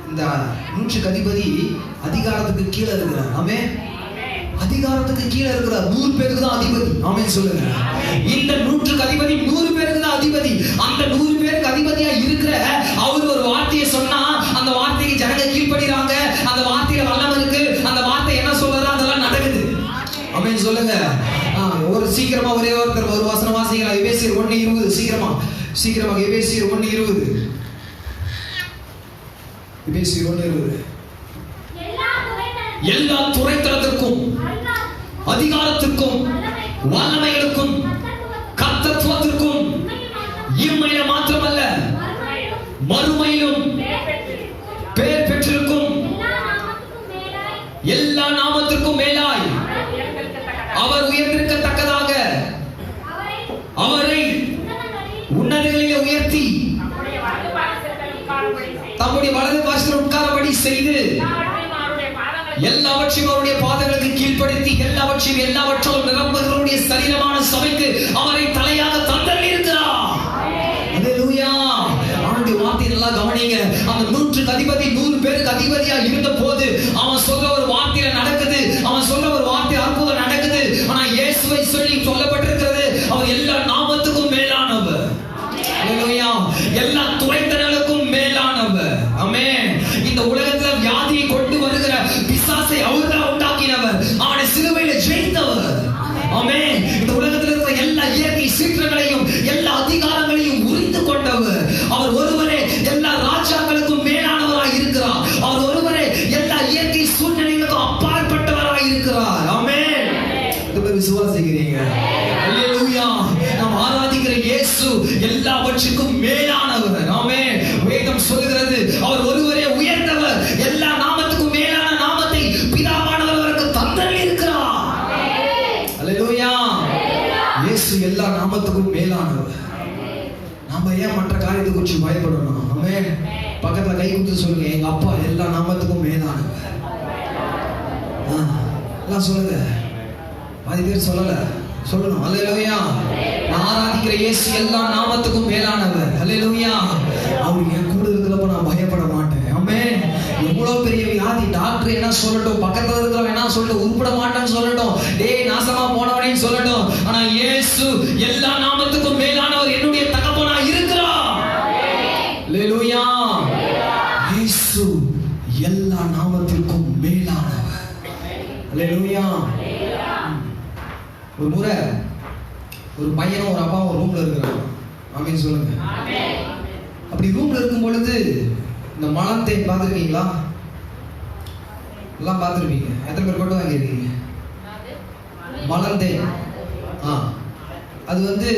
இந்த 100க்கு அதிபதி அதிகாரத்துக்கு கீழே இருக்கிறார். ஆமென். அதிகாரத்துக்கு கீழே இருக்கிறார். 100 பேருக்கு தான் அதிபதி. ஆமென் சொல்லுங்க. இந்த 100க்கு அதிபதி 100 பேருக்கு தான் அதிபதி. அந்த 100 பேருக்கு அதிபதியா இருக்கிற அவர் ஒரு வார்த்தையை சொன்னா அந்த வார்த்தைக்கு ஜனங்க கீழ்ப்படிறாங்க. அந்த வார்த்தையில வல்லமை இருக்கு. அந்த வார்த்தை என்ன சொல்றதோ அதெல்லாம் நடக்குது. ஆமென் சொல்லுங்க. ஒரு சீக்கிரமா ஒரே ஒருத்தர் ஒரு வசனம் வாசிக்கலாம். எபேசியர் 1:20. சீக்கிரமா எபேசியர் 1:20. எபேசியர் 1:20. எல்லா துரைத்தனத்திற்கும் அதிகாரத்திற்கும் வல்லமைகளுக்கும் கர்த்தத்துவத்திற்கும் இம்மையில மாத்திரமல்ல மறுமையிலும் பேர் பெற்றிருக்கும் எல்லா நாமத்திற்கும் மேலாய் அவர் உயர்ந்திருக்கத்தக்கதாக அவரை உன்னதங்களிலே உயர்த்தி தம்முடைய வலது பாசத்தில் உட்காரபடி செய்து எல்லாவற்றையும் அவருடைய பாதங்களுக்கு கீழ்ப்படுத்தி எல்லாவற்றாலும் நிரம்புகிறவருடைய சரீரமான சபைக்கு அவரை தலையாக தந்தள்ளி இருக்கிறார். அல்லேலூயா. அவனுடைய வார்த்தை நல்லா கவனிங்க. அந்த 100க்கு அதிபதி 100 பேருக்கு அதிபதியா இருந்த போது அவன் சொல்ற ஒரு வார்த்தையில நடக்குது, அவன் சொல்ற ஒரு வார்த்தை அற்புதம் நடக்குது. ஆனா இயேசுவை சொல்லி சொல்லப்பட்டிருக்கிறது, அவர் எல்லா நாமத்துக்கும் மேலானவர். அல்லேலூயா. எல்லா துரைத்தனங்களுக்கும் மேலானவர். ஆமென். இந்த உலகத்துல வியாதியை கொண்டு வருகிற பிசாசை அவர்தான் உண்டாக்கினவர், அவனை சிலுவையில ஜெயித்தவர். ஆமென். இந்த உலகத்தில் இருக்கிற எல்லா இயற்கை சீற்றங்களையும் எல்லா அதிகாரங்களையும் உரிந்து கொண்டவர். அவர் ஒருவரே எல்லா ராஜாக்களுக்கும் மேலானவராய் இருக்கிறார். அவர் ஒருவரே எல்லா இயற்கை சூழ்நிலைகளுக்கும் அப்பாற்பட்டவராய் இருக்கிறார். ஆமென். இது விசுவாசிக்கிறீங்க? அல்லேலூயா. நாம் ஆராதிக்கிற இயேசு எல்லாவற்றுக்கும் மேலானவர். ஆமென். வேதம் சொல்கிறது, அவர் ஒருவரே உயர்ந்தவர், எல்லா நாமத்துக்கும் மேலான நாமத்தை பிதாவானவர் அவருக்கு தந்தள்ளி இருக்கிறார். அல்லேலூயா. இயேசு எல்லா நாமத்துக்கும் மேலானவர். நாம ஏன் மற்ற காரியத்தை குறித்து பயப்படணும்? ஆமென். பக்கத்துல கை கொடுத்து சொல்லுங்க, எங்க அப்பா எல்லா நாமத்துக்கும் மேலானவர். எல்லாம் சொல்லுங்க. பாதி பேர் சொல்லல, சொல்லணும். அல்லேலூயா. நான் ஆராதிக்கிற இயேசு எல்லா நாமத்துக்கும் மேலானவர். அல்லேலூயா. அவர் என் கூட இருக்கிறப்ப நான் பயப்பட மாட்டேன். ஆமென். எவ்வளவு பெரிய வியாதி, டாக்டர் என்ன சொல்லட்டும், பக்கத்துல இருக்கிறவன் என்ன சொல்லட்டும், உருப்பட மாட்டேன்னு சொல்லட்டும், டேய் நாசமா போனவனே சொல்லட்டும், ஆனா இயேசு எல்லா நாமத்துக்கும் மேலானவர், என்னுடைய தகப்பனா இருக்கிறார். அல்லேலூயா. இயேசு எல்லா நாமத்திற்கும் மேலானவர். அல்லேலூயா. ஒரு முறை ஒரு பையனும் ஒரு அப்பாவும் ரூம்ல இருக்கிறாங்க. ஆமென் சொல்லுங்க. அப்படி ரூம்ல இருக்கும் பொழுது இந்த மலந்தேன் பார்த்துருக்கீங்களா? எல்லாம் பார்த்துருப்பீங்க. எத்தனை பேர் கொண்டு வாங்கியிருக்கீங்க மலந்தேன்? அது வந்து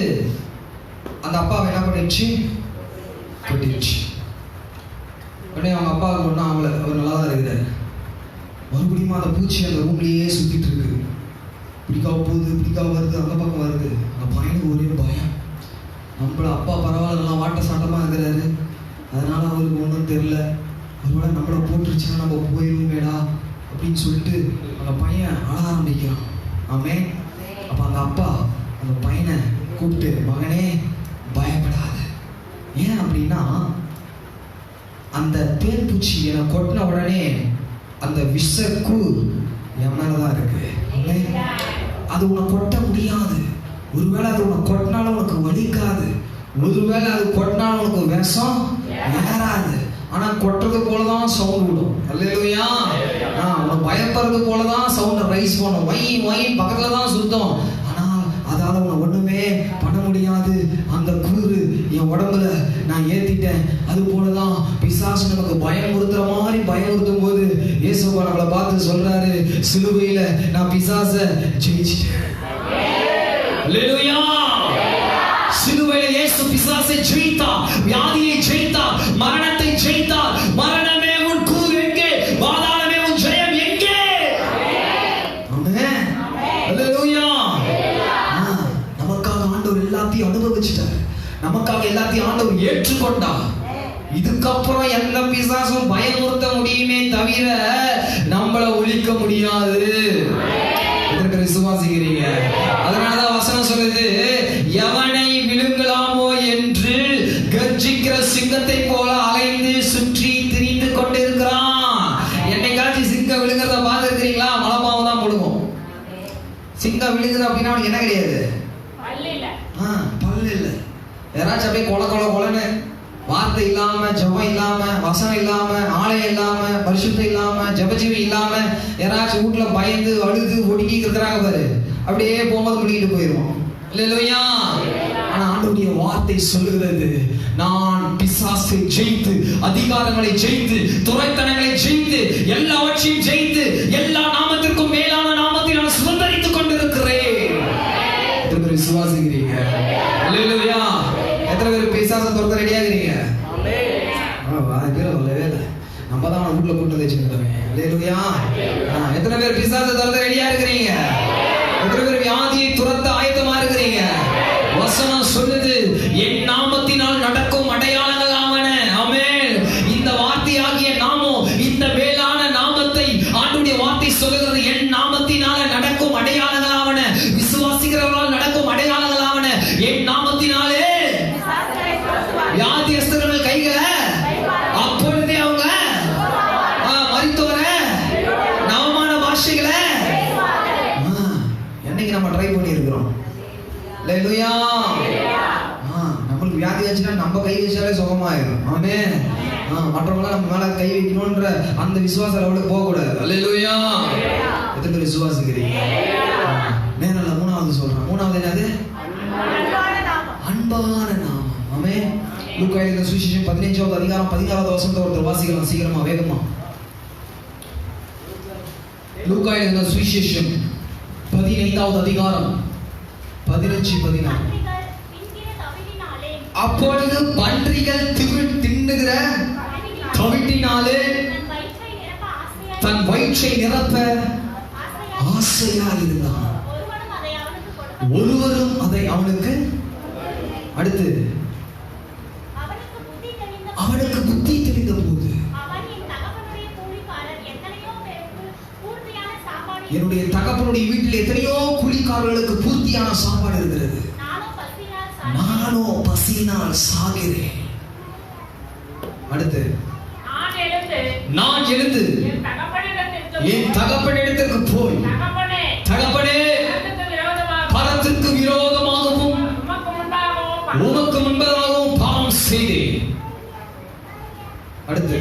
அந்த அப்பாவை என்ன பண்ணிடுச்சு, கொட்டிடுச்சு. உடனே அவங்க அப்பாவுக்கு ஒன்றும் ஆகலை, அவர் நல்லா தான் இருக்கிறார். மறுபடியும் அந்த பூச்சி அந்த ரூம்லேயே சுற்றிட்டு இருக்கு. பிடிக்காம போகுது, பிடிக்காம வருது, அந்த பக்கம் வருது. அந்த பையனுக்கு ஒரே பயம். நம்மள அப்பா பரவாயில்ல வாட்ட சாட்டமாக இருக்கிறாரு, அதனால அவருக்கு ஒன்றும் தெரியல, ஒருவேளை நம்மளை போட்டுருச்சுன்னா நம்ம போயிடுவோமேடா அப்படின்னு சொல்லிட்டு அந்த பையன் அழ ஆரம்பிக்கிறான். ஆமென். அப்போ அந்த அப்பா அந்த பையனை கூப்பிட்டு, மகனே பயப்படாத. ஏன் அப்படின்னா அந்த தேன் பூச்சி என்னை கொட்டின உடனே அந்த விஷக்கூ என் மேலதான் இருக்கு. அது உன்னை கொட்ட முடியாது. ஒருவேளை அது உன்னை கொட்டினாலும் உனக்கு வலிக்காது, ஒருவேளை அது கொட்டினாலும் உனக்கு விஷம் ஏறாது. ஆனா கொட்டுறது போலதான் சவுண்ட் விடும். அல்லேலூயா. உனக்கு பயப்படுறது போலதான் சவுண்ட் ரைஸ் பண்ணும், வை வைன் பக்கத்துல தான் சுத்தம். ஆனா அதால உன்னை ஒண்ணுமே பண்ண முடியாது. அந்த கூறு என் உடம்புல நான் ஏத்திட்டேன். அது போலதான் பிசாசு நமக்கு பயமுறுத்துற மாதிரி பயமுறுத்தும் போது இயேசுவா நம்மளை பார்த்து சொல்றாரு, சிலுவையில நான் பிசாசை ஜெயிச்சிட்டேன். அல்லேலூயா. சிலுவையில் இயேசு பிசாசை ஜெயித்தார், வியாதியை ஜெயித்தார், மரணத்தை ஜெயித்தார். மரணமே உன் கூறு எங்கே? பாதாளமே உன் ஜெயம் எங்கே? ஆமென். ஹல்லேலூயா. நமக்காக ஆண்டவர் எல்லாத்தையும் அனுபவிச்சிட்டார். நமக்காக எல்லாத்தையும் ஆண்டவர் ஏற்றுக்கொண்டார். இதுக்கப்புறம் எந்த பிசாசும் பயமுறுத்த முடியுமே தவிர நம்மள ஒழிக்க முடியாது. விசுவாசிக்கிறீங்க? அதனாலதான் வசனம் சொல்லுது, எவனை விழுங்கலாமோ என்று கர்ஜிக்கிற சிங்கத்தை போல அலைந்து சுற்றி திரிந்து கொண்டிருக்கிறான். என்னைக்காச்சும் சிங்கம் விழுங்குறத பார்த்துருக்கிறீங்களா? மலமாவும் தான் முழுங்கும். சிங்கம் விழுங்குது அப்படின்னா என்ன கிடையாது, பல்லு இல்ல. யாராச்சும் அப்படியே கொல கொல கொலன்னு வார்த்தை இல்லாம, ஜபம் இல்லாம, வசனம் இல்லாம, ஆலயம் இல்லாம, பரிசுத்தம் இல்லாம, ஜபஜீவி இல்லாம யாராச்சும் வீட்டுல பயந்து அழுது ஒடுங்கி இருக்கிறாங்க பாரு, அப்படியே போகும்போது முடிக்கிட்டு போயிடுவோம். இல்லையா? ஆனா ஆண்டவருடைய வார்த்தை சொல்லுகிறது, நான் பிசாசை ஜெயித்து, அதிகாரங்களை ஜெயித்து, துரைத்தனங்களை ஜெயித்து, எல்லாவற்றையும் ஜெயித்து, எல்லா நாமத்திற்கும் மேலான நாமத்தை நான் சுதந்தரித்துக் கொண்டிருக்கிறேன். விசுவாசிக்கிறீங்க? இல்லையா? எத்தனை பேர் பிசாசை துரத்த ரெடியா இருக்கிறீங்க? நம்ம தான் வீட்டுல கூட்டு வச்சுக்கிட்டோமே. இல்லையா? எத்தனை பேர் பிசாசை துரத்த ரெடியா இருக்கிறீங்க? எத்தனை பேர் வியாதியை துரத்த ஆயத்தமா இருக்கிறீங்க? வசனம் சொல்லுது, என் நாமத்தினால் நடக்கும் அடையாளங்கள் ஆவன. ஆமென். இந்த வார்த்தையாகிய நாமம், இந்த மேலான நாமத்தை ஆண்டவருடைய வார்த்தை சொல்லுகிறது, என் நாமத்தினால நடக்கும் அடையாளங்கள் ஆவன. விசுவாசிக்கிறவர்களால் நடக்கும் அடையாளங்கள் ஆவன. என் நாமத்தினாலே வியாதியஸ்தர்கள் கைகளை, அப்பொழுதே அவங்க மரித்தோர நவமான பாஷைகளை என்னைக்கு நம்ம ட்ரை பண்ணி இருக்கிறோம். அல்லேலூயா. நம்மளுக்கு வியாதி வச்சுன்னா நம்ம கை வச்சாலே சுகமாயிடும். ஆமென். மற்றவங்களாம் நம்ம மேல கை வைக்கணும்ன்ற அந்த விசுவாச லெவலுக்கு போக கூடாது. அல்லேலூயா. எத்தனை பேர் விசுவாசிக்கிறீங்க? நேரல மூணாவது சொல்றேன். மூணாவது என்னது? அன்பான நாமம். ஆமென். லூக்கா எழுதின சுவிசேஷம் 15வது அதிகாரம் 16வது வசனத்தை ஒருத்தர் வாசிக்கலாம் சீக்கிரமா வேகமா. லூக்கா எழுதின சுவிசேஷம் 15வது அதிகாரம் 15-16. அப்பொழுது பன்றிகள் தின்னுகிற தவிட்டினாலே தன் வயிற்றை நிரப்ப ஆசையாய் இருந்தான். ஒருவரும் அதை அவனுக்கு அடுத்து அவனுக்கு புத்தி தெரிந்த போது, என்னுடைய தகப்பனுடைய வீட்டில் எத்தனையோ கூலிக்காரர்களுக்கு பூர்த்தியான சாப்பாடு இருக்கிறது, நானோ பசியினால் சாகிறேன். அடுத்து, நான் எழுந்து என் தகப்பனிடத்திற்கு போய், தகப்பனே, பரத்திற்கு விரோதமாகவும் உமக்கு முன்பதாகவும் பாவம் செய்தேன். அடுத்து,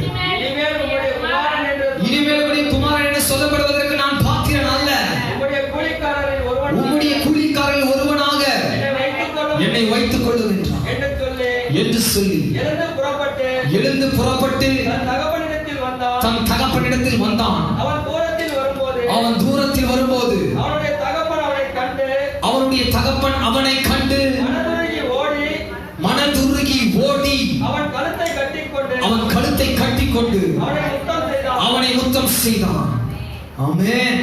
இனிமேல் உம்முடைய குமாரன் என்று சொல்லப்படுவதற்கு நான் பாத்திரன் அல்ல. உம்முடைய கூலிக்காரரில் ஒருவனாக என்னை வைத்துக் கொள்ளும் என்று சொல்லி எழுந்து புறப்பட்டு தன் தகப்பனிடத்தில் வந்தான். அவன் தூரத்தில் வரும்போது அவனுடைய தகப்பன் அவனை கண்டு மனதுருகி ஓடி அவன் கழுத்தை கட்டிக்கொண்டு அவனை முத்தம் செய்தான். ஆமென்.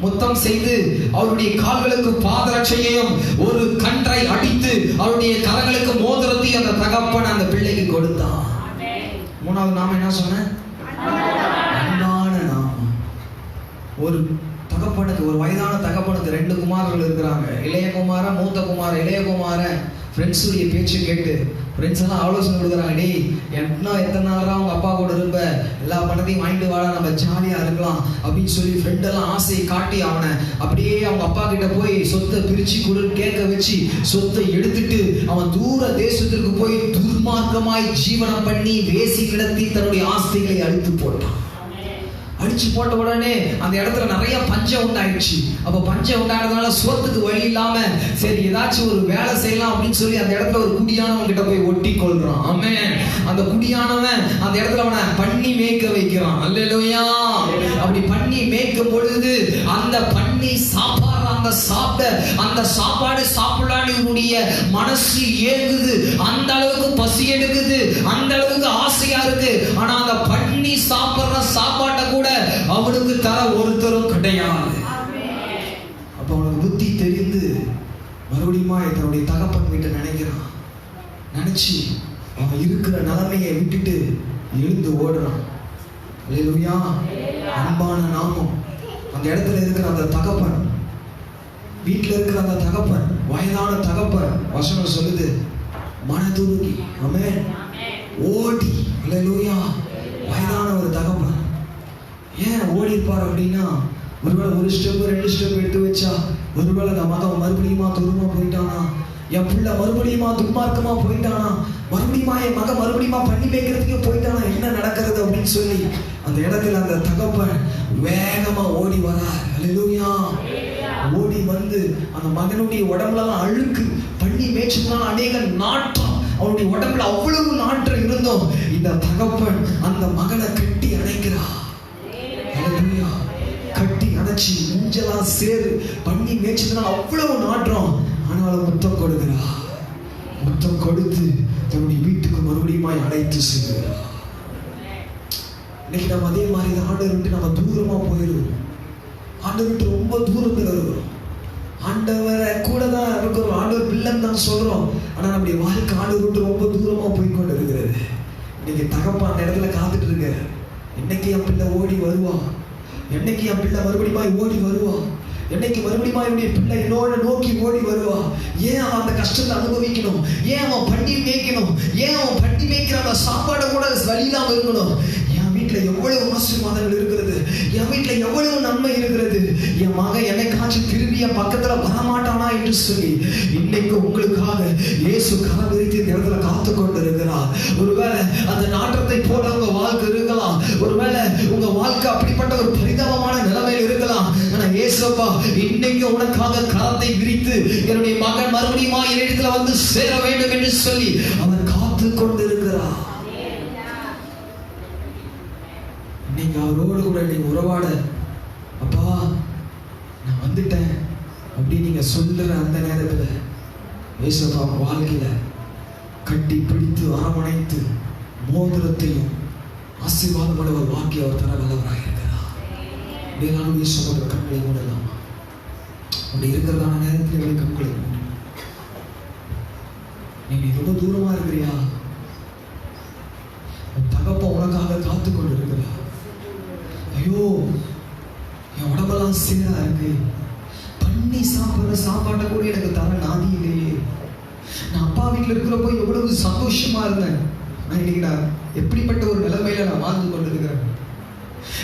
முத்தம் செய்து அவருடைய கால்களுக்கு பாதரட்சையையும் ஒரு கன்றை அடித்து அவருடைய கரங்களுக்கு மோதிரத்தை அந்த தகப்பன் அந்த பிள்ளைக்கு கொடுத்தான். மூணாவது நாமம் என்ன சொன்ன? அன்பான நாமம். ஒரு தகப்பனுக்கு, ஒரு வயதான தகப்பனுக்கு 2 குமாரர்கள் இருக்கிறாங்க. இளைய குமாரன், மூத்த குமாரன். இளைய குமாரன் ஃப்ரெண்ட்ஸுடைய பேச்சு கேட்டு ஃப்ரெண்ட்ஸ் எல்லாம் ஆலோசனை கொடுக்குறாங்க, டேய் இன்னும் எத்தனை நாளாக அவங்க அப்பா கூட இருப்ப, எல்லா பணத்தையும் வாங்கிட்டு வாடா, நம்ம ஜாலியாக இருக்கலாம் அப்படின்னு சொல்லி ஃப்ரெண்டெல்லாம் ஆசையை காட்டி அவனை அப்படியே அவங்க அப்பா கிட்ட போய் சொத்தை பிரித்து கொடு கேட்க வச்சு சொத்தை எடுத்துட்டு அவன் தூர தேசத்திற்கு போய் துர்மார்க்கமாய் ஜீவனம் பண்ணி வேசி கிடத்தி தன்னுடைய ஆஸ்திகளை அழித்து போட்டான். அடிச்சு போட்ட உடனே அந்த இடத்துல நிறைய பஞ்சம் உண்டாயிடுச்சு. அப்ப பஞ்சம் உண்டானதுனால சோத்துக்கு வழி இல்லாம சரி ஏதாச்சும் ஒரு வேலை செய்யலாம் அப்படின்னு சொல்லி அந்த இடத்துல ஒரு குடியானவன் கிட்ட போய் ஒட்டி கொள்றான். ஆமென். அந்த குடியானவன் அந்த இடத்துல அவனை பண்ணி மேய்க்க வைக்கிறான். அல்லேலூயா. அப்படி பண்ணி மேய்க்கும் பொழுது அந்த பண்ணி அந்த சாப்பாடு சாப்பிடலான்னு இவனுடைய மனசு ஏங்குது. அந்த அளவுக்கு பசி எடுக்குது, அந்த அளவுக்கு ஆசையா இருக்கு. ஆனா அந்த பண்ணி சாப்பிடுற சாப்பாட்டை கூட அவனுக்கு தர ஒருத்தரும் கிடையாது. அப்ப அவனுக்கு புத்தி தெரிந்து மறுபடியும் தன்னுடைய தகப்பன் வீட்டை நினைக்கிறான். நினைச்சு அவன் இருக்கிற நிலைமையை விட்டுட்டு எழுந்து ஓடுறான். அல்லேலூயா. அன்பான நாமம். அந்த இடத்துல இருக்கிற அந்த தகப்பன், வீட்டில் இருக்கிற அந்த தகப்பன், வயதான தகப்பன், வசனம் சொல்லுது மனதுருகி ஆமென் ஓடி. அல்லேலூயா. வயதான ஒரு தகப்பன் ஏன் ஓடி இருப்பார் அப்படின்னா, ஒருவேளை ஒரு ஸ்டெப் 2 ஸ்டெப் எடுத்து வச்சா ஒருவேளை அந்த மகன் மறுபடியுமா துருமா போயிட்டானா, என் பிள்ளை மறுபடியுமா துன்மார்க்கமா போயிட்டானா, மறுபடியுமா என் மகன் மறுபடியுமா பண்ணி வைக்கிறதுக்கு போயிட்டானா, என்ன நடக்கிறது அப்படின்னு சொல்லி அந்த இடத்துல அந்த தகப்பன் வேகமா ஓடி வரார். அல்லேலூயா. ஓடி வந்து அந்த மகனுடைய உடம்புலாம் அழுக்கு, பண்ணி மேய்ச்சதுனால அநேக நாற்றம், அவனுடைய உடம்புல அவ்வளவு நாற்றம் இருந்தோம். இந்த தகப்பன் அந்த மகனை கட்டி அணைக்கிறார். அல்லேலூயா. கட்டி அணைச்சி மூஞ்செல்லாம் சேரு, பண்ணி மேய்ச்சதுனால அவ்வளவு நாற்றம், ஆனாலும் முத்தம் கொடுக்கிறார். முத்தம் கொடுத்து தன்னுடைய வீட்டுக்கு மறுபடியும் அழைத்து செல்கிறார். இன்னைக்கு நம்ம அதே மாதிரி ஆண்டவர் விட்டு நம்ம தூரமா போயிடுவோம். ஆண்டவர் விட்டு ரொம்ப தூரத்தில் இருக்கிறோம். ஆண்டவரை கூட தான் இருக்கிறோம், ஆண்டவர் பிள்ளைன்னு தான் சொல்றோம். ஆனா நம்முடைய வாழ்க்கை ஆண்டவர் விட்டு ரொம்ப தூரமா போய் கொண்டு இருக்கிறது. இன்னைக்கு தகப்பா அந்த இடத்துல காத்துட்டு இருக்க, என்னைக்கு என் பிள்ளை ஓடி வருவா, என்னைக்கு என் பிள்ளை மறுபடியும் ஓடி வருவா, என்னைக்கு மறுபடியும் என்னுடைய பிள்ளை என்னோட நோக்கி ஓடி வருவா. ஏன் அவன் அந்த கஷ்டத்தை அனுபவிக்கணும், ஏன் அவன் பண்ணி மேய்க்கணும், ஏன் அவன் பண்ணி மேய்க்கிற அந்த சாப்பாடை கூட வழியில்லாம இருக்கணும். என் வீட்டுல எவ்வளவு ஆசீர்வாதங்கள் இருக்கிறது, என் வீட்டுல எவ்வளவு நன்மை இருக்கிறது, என் மகன் என்னைக்காச்சும் திரும்பி என் பக்கத்துல வரமாட்டானா என்று சொல்லி இன்னைக்கு உங்களுக்காக இயேசு கரம் விரித்து இந்த இடத்துல காத்து கொண்டு இருக்கிறார். ஒருவேளை அந்த நாற்றத்தை போல உங்க வாழ்க்கை இருக்கலாம், ஒருவேளை உங்க வாழ்க்கை அப்படிப்பட்ட ஒரு பரிதாபமான நிலைமையில் இருக்கலாம். ஆனா இயேசுப்பா இன்னைக்கு உனக்காக கரத்தை விரித்து என்னுடைய மகன் மறுபடியும் என்னிடத்துல வந்து சேர வேண்டும் என்று சொல்லி அவர் காத்து கொண்டு இருக்கிறார். நீங்க அவரோடு கூட நீங்க உறவாட, அப்பா நான் வந்துட்டேன் அப்படி நீங்க சொல்ற அந்த நேரத்துல இயேசுப்பா வாழ்க்கையில கட்டி பிடித்து அரவணைத்து மோதிரத்தையும் ஆசீர்வாதமான ஒரு வாக்கிய அவர் தர வல்லவராக இருக்கிறார். நானும் இயேசுவோட கண்களை மூடலாம். அப்படி இருக்கிறதான நேரத்தில் கண்களை மூட. நீ ரொம்ப தூரமா இருக்கிறியா, தகப்ப உனக்காக காத்து கொண்டு இருக்கிறா. ஐயோ என் உடம்பெல்லாம் சீரா இருக்கு, பண்ணி சாப்பிடுற சாப்பாட்டை கூட எனக்கு தர நாதி இல்லையே. நான் அப்பா வீட்டில் இருக்கிறப்போ எவ்வளவு சந்தோஷமா இருந்தேன், நான் இன்னைக்கு எப்படிப்பட்ட ஒரு நிலைமையில நான் வாழ்ந்து கொண்டு இருக்கிறேன்.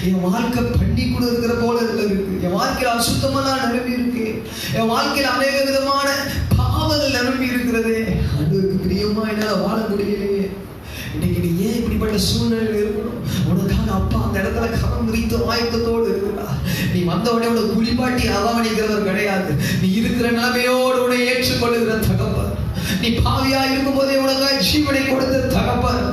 என் வாழ்க்கை பண்ணி கூட இருக்கிற போல இருக்கு, என் வாழ்க்கையில அசுத்தமெல்லாம் நிரம்பி இருக்கு, என் வாழ்க்கையில அநேக விதமான பாவங்கள் நிரம்பி இருக்கிறதே. அதுக்கு பிரியமா என்னால வாழ முடியலையே. இன்னைக்கு நீ ஏன் இப்படிப்பட்ட சூழ்நிலையில் இருக்கணும்? உனக்காக அப்பா அந்த இடத்துல கரம் விரித்து ஆயத்தத்தோடு இருக்கிறார். நீ வந்த உடனே உனக்கு குளிப்பாட்டி அரவணைக்கிறவர் கிடையாது. நீ இருக்கிற நிலைமையோடு உன்னை ஏற்றுக்கொள்ளுகிற தகப்பன், நீ பாவியா இருக்கும் போதே உனக்காக ஜீவனை கொடுத்த தகப்பன்.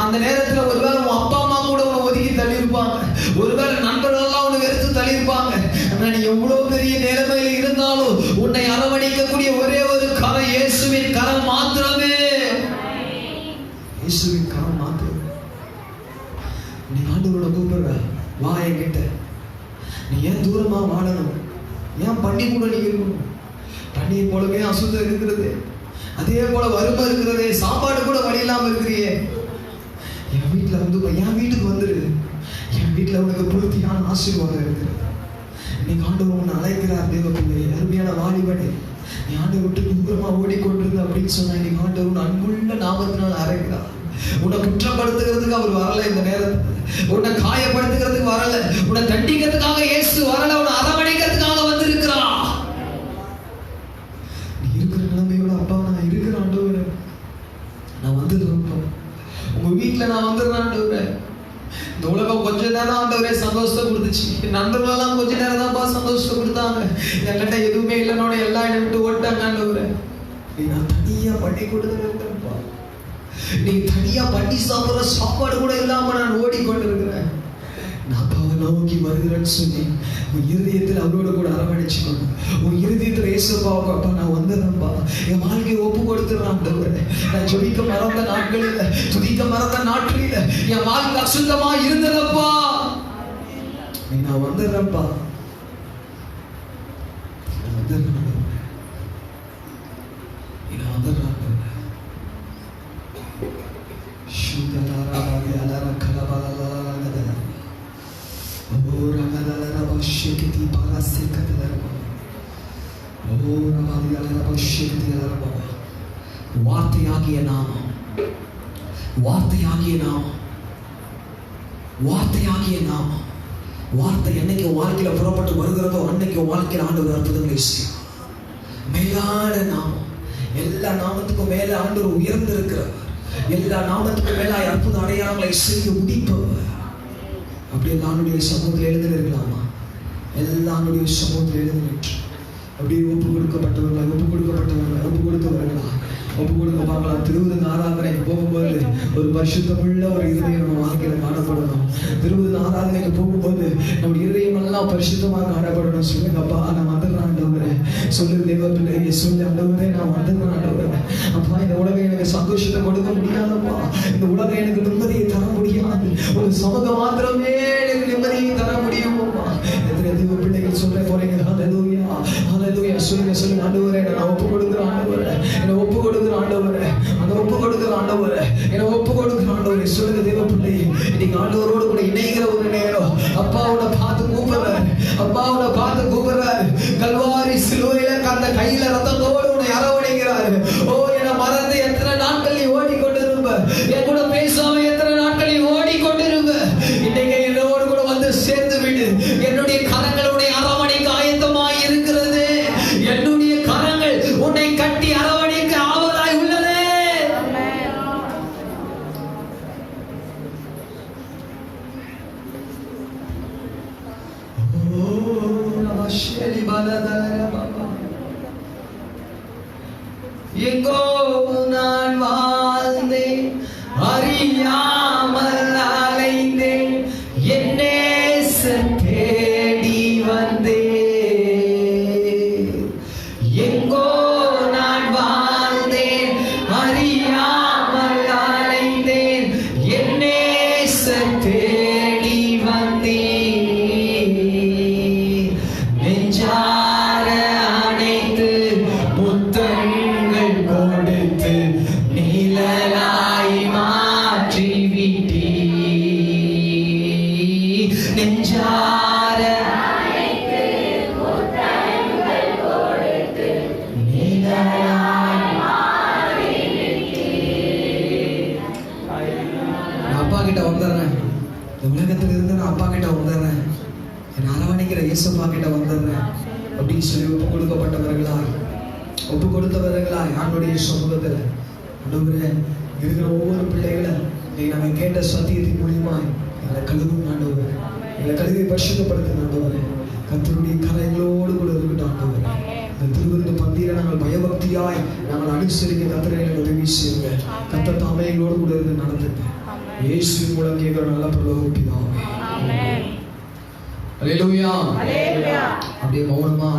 அந்த நேரத்துல ஒருவேளை உன் அப்பா அம்மா கூட உன்னை ஒதுக்கி தள்ளியிருப்பாங்க, ஒருவேளை நண்பர்கள் எல்லாம் உன்னை வெறுத்து தள்ளியிருப்பாங்க. ஆனா நீ எவ்வளவு பெரிய நிலைமையில இருந்தாலும் உன்னை அரவணைக்கக்கூடிய ஒரே ஒரு கரம் இயேசுவின் கரம் மாத்திரமே. இயேசுவின் கரம் மாத்திரமே. நீ ஆண்டவரோட கூப்பிடுற, வா என்கிட்ட. நீ ஏன் தூரமா வாழணும், ஏன் பண்ணி கூட நீ இருக்கணும்? பண்ணியை போலவே அசுத்தம் இருக்கிறது, அதே போல வறுமை இருக்கிறதே, சாப்பாடு கூட வழி இல்லாம இருக்கிறியே. என் வீட்டுல வந்து என் வீட்டுக்கு வந்துரு, என் வீட்டுல உனக்கு பூர்த்தியான ஆசீர்வாதம் இருக்கிறது. இன்னைக்கு ஆண்டவர் உன்னை அழைக்கிறார். தேவ பிள்ளை, அருமையான வாலிபனே, நீ ஆண்டவர் விட்டு தூரமா ஓடிக்கொண்டிருந்த அப்படின்னு சொன்னா இன்னைக்கு ஆண்டவர் அன்புள்ள நாமத்தினால் அழைக்கிறார். உன்னை குற்றப்படுத்துகிறதுக்கு அவர் வரல, இந்த நேரத்தில் உன்னை காயப்படுத்துகிறதுக்கு வரல, உன்னை தண்டிக்கிறதுக்காக இயேசு வரல, உன்னை அரவணைக்கிறதுக்காக வந்திருக்கிறார். நீ இருக்கிற நிலைமையோட அப்பா நான் இருக்கிற ஆண்டவரே, நான் வந்துடுறேன், உங்க வீட்டுல நான் வந்துடுறேன் ஆண்டவரே. இந்த உலகம் கொஞ்ச நேரம் ஆண்டவரே சந்தோஷத்தை கொடுத்துச்சு. என் நண்பர்கள் எல்லாம் கொஞ்ச நேரம் தான்ப்பா சந்தோஷத்தை கொடுத்தாங்க. என்கிட்ட எதுவுமே இல்லைனோட எல்லாம் என்னை விட்டு ஓட்டாங்க. ஆண்டவரே நீ நான் தனியா பண்ணி கொடுத்துருப்பா. நீ தனியா பண்ணி சாப்பிடுற சாப்பாடு கூட இல்லாம நான் ஓடிக்கொண்டிருக்கிறேன். நான் அப்பாவை நோக்கி வருகிறேன்னு சொல்லி உன் இருதயத்தில் அவரோட கூட அரவணைச்சுக்கணும். உன் இருதயத்தில் ஏசப்பாவுக்கு அப்பா நான் வந்துடுறேன்ப்பா, என் வாழ்க்கையை ஒப்பு கொடுத்துடுறேன். நான் ஜொலிக்க மறந்த நாட்களில், துதிக்க மறந்த நாட்களில் என் வாழ்க்கை அசுத்தமா இருந்ததப்பா. நீ நான் வந்துடுறேன்ப்பா, நான் வந்துடுறேன். நீ நான் வந்துடுறேன். வார்த்தையாகிய நாமம், வார்த்தையாகிய நாமம், வார்த்தையாகிய நாமம். வார்த்தை என்னைக்கு வாழ்க்கையில புறப்பட்டு வருகிறதோ அன்னைக்கு வாழ்க்கையில் ஆண்டவர் அற்புதங்களை செய்யும். மேலான நாமம், எல்லா நாமத்துக்கும் மேல ஆண்டவர் உயர்ந்திருக்கிறவர், எல்லா நாமத்துக்கும் மேல அற்புத அடையாளங்களை செய்ய முடிப்பவர். அப்படியே நானுடைய சமூகத்தில் எழுந்திருக்கலாமா? எல்லாருடைய சமூகத்தில் எழுந்திருச்சு அப்படியே ஒப்பு கொடுக்கப்பட்டவர்களா, ஒப்பு கொடுக்கப்பட்டவர்களா, ஒப்பு கொடுத்தவர்களா, ஒப்பு கொடுக்க பார்க்கலாம். திருவிருந்த ஆராதனைக்கு போகும்போது ஒரு பரிசுத்தமுள்ள ஒரு இருதயம் நம்ம வாழ்க்கையில காணப்படணும். திருவிருந்த ஆராதனைக்கு போகும்போது நம்ம இருதயம் எல்லாம் பரிசுத்தமாக காணப்படணும். சொல்லுங்கப்பா நான் வந்துடுறேன் ஆண்டவரே, சொல்லு தேவ பிள்ளையை சொல்லு ஆண்டவரே நான் வந்துடுறேன் ஆண்டவரே. அப்பா இந்த உலகம் எனக்கு சந்தோஷத்தை கொடுக்க முடியாதப்பா, இந்த உலகம் எனக்கு நிம்மதியை தர முடியாது, ஒரு சமூகம் மாத்திரமே எனக்கு நிம்மதியை தர முடியும்ப்பா. எத்தனை தேவ பிள்ளைகள் சொல்ல போறீங்க? ஹல்லேலூயா, ஹல்லேலூயா. சொல்லுங்க சொல்லுங்க ஆண்டவரே நான் ஒப்பு கொடுக்குறேன் ஆண்டவரே, என்னை ஒப்பு கொடுக்குறேன் ஆண்டவரே, அந்த ஒப்பு கொடுக்குறேன் ஆண்டவரே, என்னை ஒப்பு கொடுக்குறேன் ஆண்டவரே. சொல்லுங்க தேவ பிள்ளையை இன்னைக்கு ஆண்டவரோடு கூட இணைகிற ஒரு நேரம். அப்பாவோட பார்த்து கூப்பிடுறாரு, அப்பாவோட பார்த்து கூப்பிடுறாரு. கல்வாரி சிலுவையில அந்த கையில ரத்தத்தோடு உன்னை அரவணைக்கிறாரு. ஓ என்னை மறந்து எத்தனை நாட்கள் நீ ஓடிக்கொண்டிருப்ப, என் கூட பேசாம எத்தனை நாட்கள் நீ ஓடிக்கொண்டிருப்ப, இன்னைக்கு என்னோடு கூட வந்து சேர்ந்து விடு. என்னுடைய கரங்களுடைய அரவணைக்கு ஆயத்தமாய் இருக்கிறது. என்னுடைய கரங்கள் உன்னை கட்டி அரவணைக்க ஆவலாய் உள்ளது. எங்கோ நான் வாழ்ந்தேன், அறியாமல் அலைந்தேன், என்னே தேடி வந்தேன். எங்கோ நான் வாழ்ந்தேன், அறியாமல் அலைந்தேன், என்னே தேடி வந்தேன். நெஞ்சார அணைத்து முத்தங்கள் கொடுத்து நிழலாய் மாற்றி விட்டீர். நெஞ்சார அணைத்து முத்தங்கள் கொடுத்து நிழலாய் மாற்றி விட்டீர். நான் அப்பா கிட்ட வந்துடுறேன், இந்த உலகத்துல இருந்து நான் அப்பா கிட்ட வந்துடுறேன், என் அரவணைக்கிற இயேசுப்பா கிட்ட வந்துடுறேன் அப்படின்னு சொல்லி ஒப்பு கொடுக்கப்பட்டவர்களாய், ஒப்பு கொடுத்தவர்களாய் ஆண்டுடைய சமூகத்தில் ஆண்டவரே இருக்கிற ஒவ்வொரு பிள்ளைகளை நீ நாங்கள் கேட்ட சத்தியத்தின் மூலியமாய் எங்களை கழுவும் ஆண்டவரே, எங்களை கழுவி பரிசுத்தப்படுத்த ஆண்டவரே. கர்த்தருடைய கரைகளோடு கூட இருக்கட்டும் ஆண்டவரே. இந்த திருவிருந்து பந்தியில நாங்கள் பயபக்தியாய் நாங்கள் அனுசரிக்க கர்த்தரை எங்களுக்கு உதவி செய்யுங்க. கர்த்தர் தாமே எங்களோடு கூட இருந்து நடத்துங்க. இயேசுவின் மூலம் கேட்கிற நல்ல பரலோக பிதாவே. ஆமென். அல்லேலூயா. அப்படியே மௌனமா